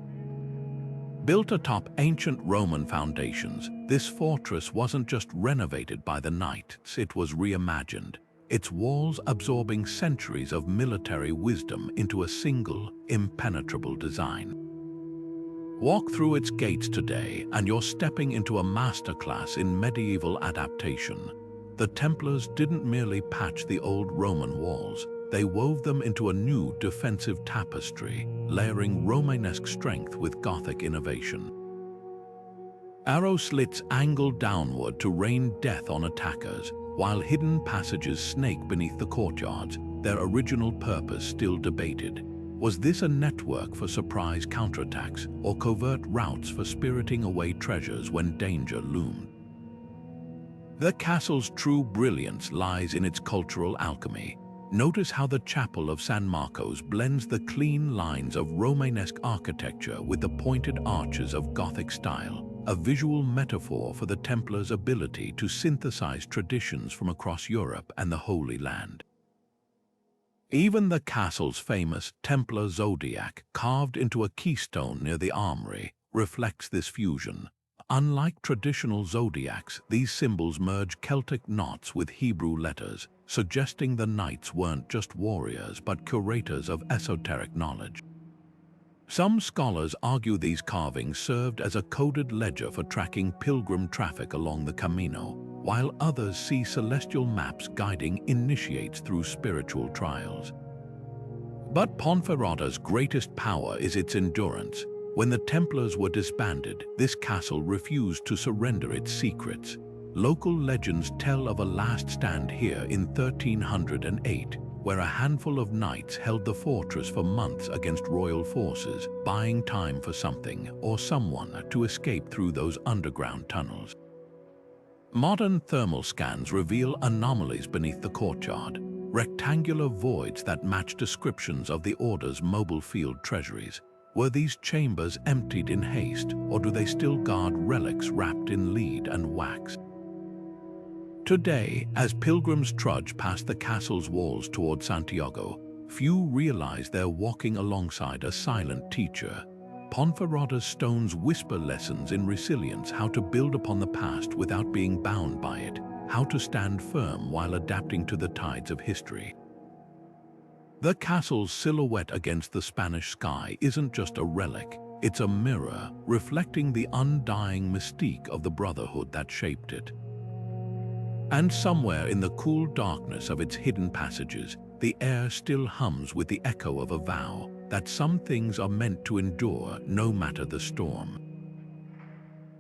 Built atop ancient Roman foundations, this fortress wasn't just renovated by the knights, it was reimagined, its walls absorbing centuries of military wisdom into a single, impenetrable design. Walk through its gates today and you're stepping into a masterclass in medieval adaptation. The Templars didn't merely patch the old Roman walls, they wove them into a new defensive tapestry, layering Romanesque strength with Gothic innovation. Arrow slits angle downward to rain death on attackers, while hidden passages snake beneath the courtyards, their original purpose still debated. Was this a network for surprise counterattacks or covert routes for spiriting away treasures when danger loomed? The castle's true brilliance lies in its cultural alchemy. Notice how the Chapel of San Marcos blends the clean lines of Romanesque architecture with the pointed arches of Gothic style, a visual metaphor for the Templars' ability to synthesize traditions from across Europe and the Holy Land. Even the castle's famous Templar zodiac, carved into a keystone near the armory, reflects this fusion. Unlike traditional zodiacs, these symbols merge Celtic knots with Hebrew letters, suggesting the knights weren't just warriors but curators of esoteric knowledge. Some scholars argue these carvings served as a coded ledger for tracking pilgrim traffic along the Camino, while others see celestial maps guiding initiates through spiritual trials. But Ponferrada's greatest power is its endurance. When the Templars were disbanded, this castle refused to surrender its secrets. Local legends tell of a last stand here in 1308, where a handful of knights held the fortress for months against royal forces, buying time for something or someone to escape through those underground tunnels. Modern thermal scans reveal anomalies beneath the courtyard, rectangular voids that match descriptions of the Order's mobile field treasuries. Were these chambers emptied in haste, or do they still guard relics wrapped in lead and wax? Today, as pilgrims trudge past the castle's walls toward Santiago, few realize they're walking alongside a silent teacher. Ponferrada's stones whisper lessons in resilience, how to build upon the past without being bound by it, how to stand firm while adapting to the tides of history. The castle's silhouette against the Spanish sky isn't just a relic, it's a mirror reflecting the undying mystique of the brotherhood that shaped it. And somewhere in the cool darkness of its hidden passages, the air still hums with the echo of a vow that some things are meant to endure no matter the storm.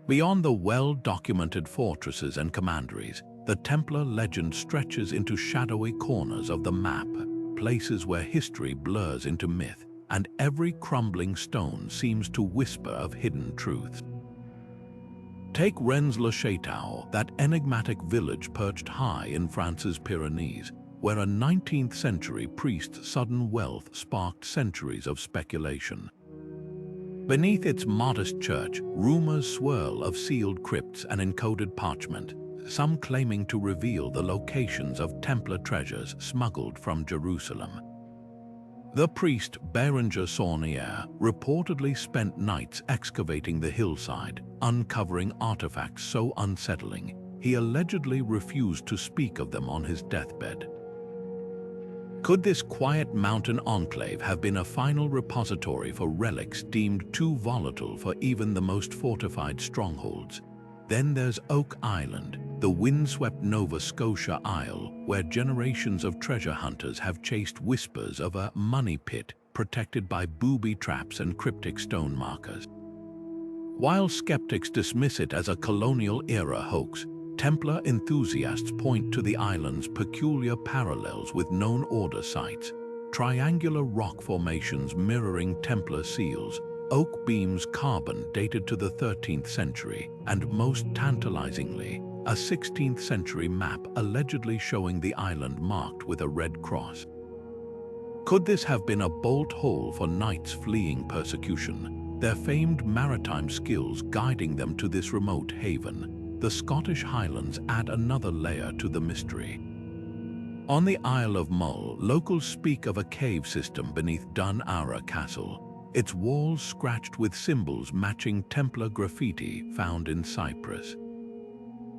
Beyond the well-documented fortresses and commanderies, the Templar legend stretches into shadowy corners of the map, places where history blurs into myth, and every crumbling stone seems to whisper of hidden truths. Take Rennes-le-Château, that enigmatic village perched high in France's Pyrenees, where a 19th-century priest's sudden wealth sparked centuries of speculation. Beneath its modest church, rumors swirl of sealed crypts and encoded parchment, some claiming to reveal the locations of Templar treasures smuggled from Jerusalem. The priest Bérenger Saunier reportedly spent nights excavating the hillside, uncovering artifacts so unsettling, he allegedly refused to speak of them on his deathbed. Could this quiet mountain enclave have been a final repository for relics deemed too volatile for even the most fortified strongholds? Then there's Oak Island, the windswept Nova Scotia Isle, where generations of treasure hunters have chased whispers of a money pit protected by booby traps and cryptic stone markers. While skeptics dismiss it as a colonial-era hoax, Templar enthusiasts point to the island's peculiar parallels with known Order sites: triangular rock formations mirroring Templar seals, oak beams carbon dated to the 13th century, and most tantalizingly, a 16th century map allegedly showing the island marked with a red cross. Could this have been a bolt hole for knights fleeing persecution, their famed maritime skills guiding them to this remote haven? The Scottish Highlands add another layer to the mystery. On the Isle of Mull, locals speak of a cave system beneath Dun Ara Castle, its walls scratched with symbols matching Templar graffiti found in Cyprus.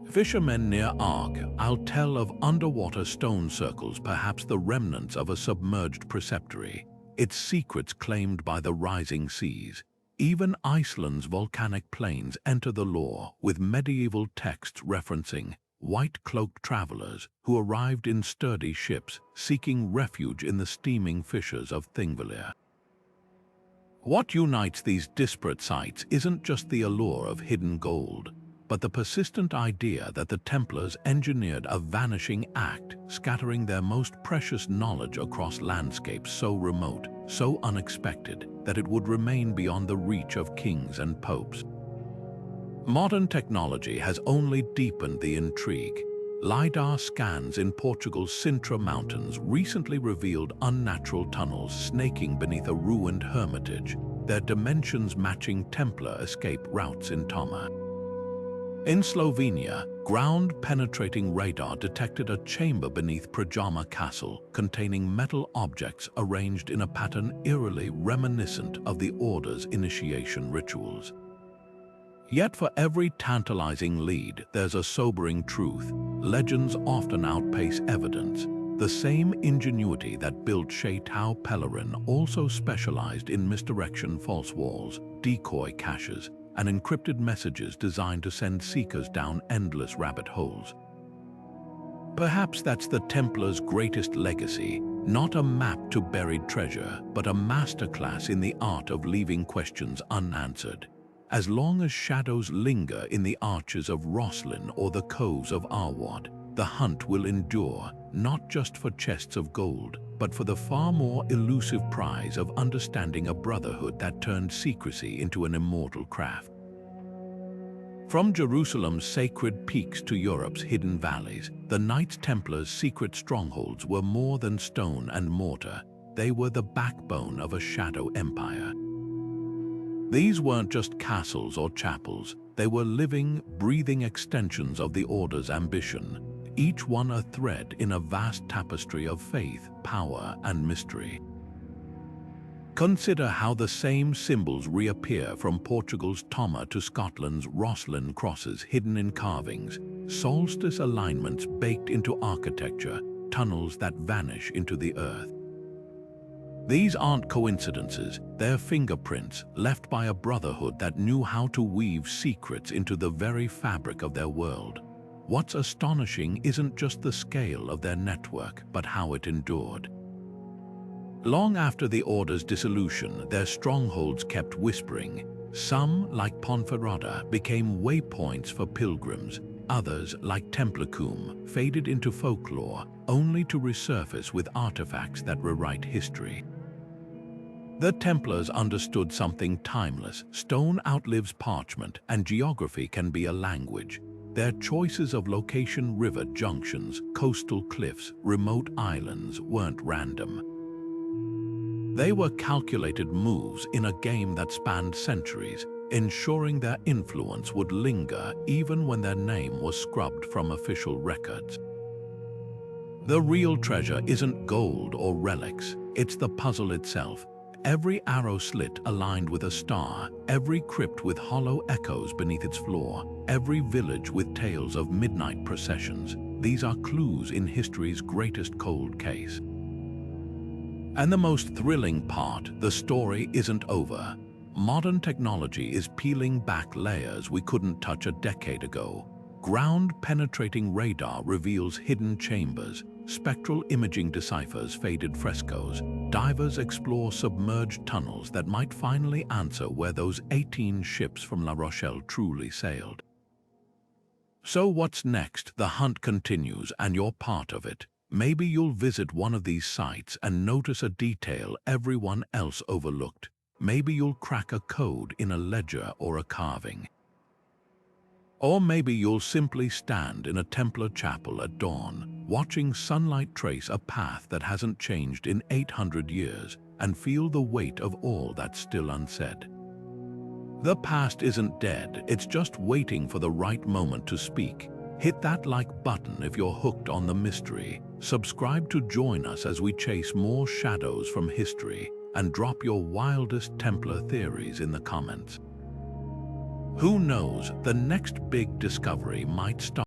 Fishermen near Arwad tell of underwater stone circles, perhaps the remnants of a submerged preceptory, its secrets claimed by the rising seas. Even Iceland's volcanic plains enter the lore, with medieval texts referencing white-cloaked travelers who arrived in sturdy ships seeking refuge in the steaming fissures of Thingvellir. What unites these disparate sites isn't just the allure of hidden gold, but the persistent idea that the Templars engineered a vanishing act, scattering their most precious knowledge across landscapes so remote, so unexpected, that it would remain beyond the reach of kings and popes. Modern technology has only deepened the intrigue. LiDAR scans in Portugal's Sintra Mountains recently revealed unnatural tunnels snaking beneath a ruined hermitage, their dimensions matching Templar escape routes in Tomar. In Slovenia, ground-penetrating radar detected a chamber beneath Chinon Castle containing metal objects arranged in a pattern eerily reminiscent of the Order's initiation rituals. Yet for every tantalizing lead, there's a sobering truth. Legends often outpace evidence. The same ingenuity that built Shaytau Pelerin also specialized in misdirection false walls, decoy caches, and encrypted messages designed to send seekers down endless rabbit holes. Perhaps that's the Templars' greatest legacy, not a map to buried treasure, but a masterclass in the art of leaving questions unanswered. As long as shadows linger in the arches of Roslyn or the coves of Arwad, the hunt will endure, not just for chests of gold, but for the far more elusive prize of understanding a brotherhood that turned secrecy into an immortal craft. From Jerusalem's sacred peaks to Europe's hidden valleys, the Knights Templars' secret strongholds were more than stone and mortar. They were the backbone of a shadow empire. These weren't just castles or chapels. They were living, breathing extensions of the Order's ambition, each one a thread in a vast tapestry of faith, power, and mystery. Consider how the same symbols reappear from Portugal's Tomar to Scotland's Roslyn crosses hidden in carvings, solstice alignments baked into architecture, tunnels that vanish into the earth. These aren't coincidences, they're fingerprints left by a brotherhood that knew how to weave secrets into the very fabric of their world. What's astonishing isn't just the scale of their network, but how it endured. Long after the Order's dissolution, their strongholds kept whispering. Some, like Ponferrada, became waypoints for pilgrims. Others, like Templarcum, faded into folklore, only to resurface with artifacts that rewrite history. The Templars understood something timeless. Stone outlives parchment, and geography can be a language. Their choices of location, river junctions, coastal cliffs, remote islands weren't random. They were calculated moves in a game that spanned centuries, ensuring their influence would linger even when their name was scrubbed from official records. The real treasure isn't gold or relics, it's the puzzle itself. Every arrow slit aligned with a star, every crypt with hollow echoes beneath its floor, every village with tales of midnight processions. These are clues in history's greatest cold case. And the most thrilling part, the story isn't over. Modern technology is peeling back layers we couldn't touch a decade ago. Ground-penetrating radar reveals hidden chambers, spectral imaging deciphers faded frescoes, divers explore submerged tunnels that might finally answer where those 18 ships from La Rochelle truly sailed. So what's next? The hunt continues, and you're part of it. Maybe you'll visit one of these sites and notice a detail everyone else overlooked. Maybe you'll crack a code in a ledger or a carving. Or maybe you'll simply stand in a Templar chapel at dawn, watching sunlight trace a path that hasn't changed in 800 years, and feel the weight of all that's still unsaid. The past isn't dead, it's just waiting for the right moment to speak. Hit that like button if you're hooked on the mystery. Subscribe to join us as we chase more shadows from history, and drop your wildest Templar theories in the comments. Who knows, the next big discovery might start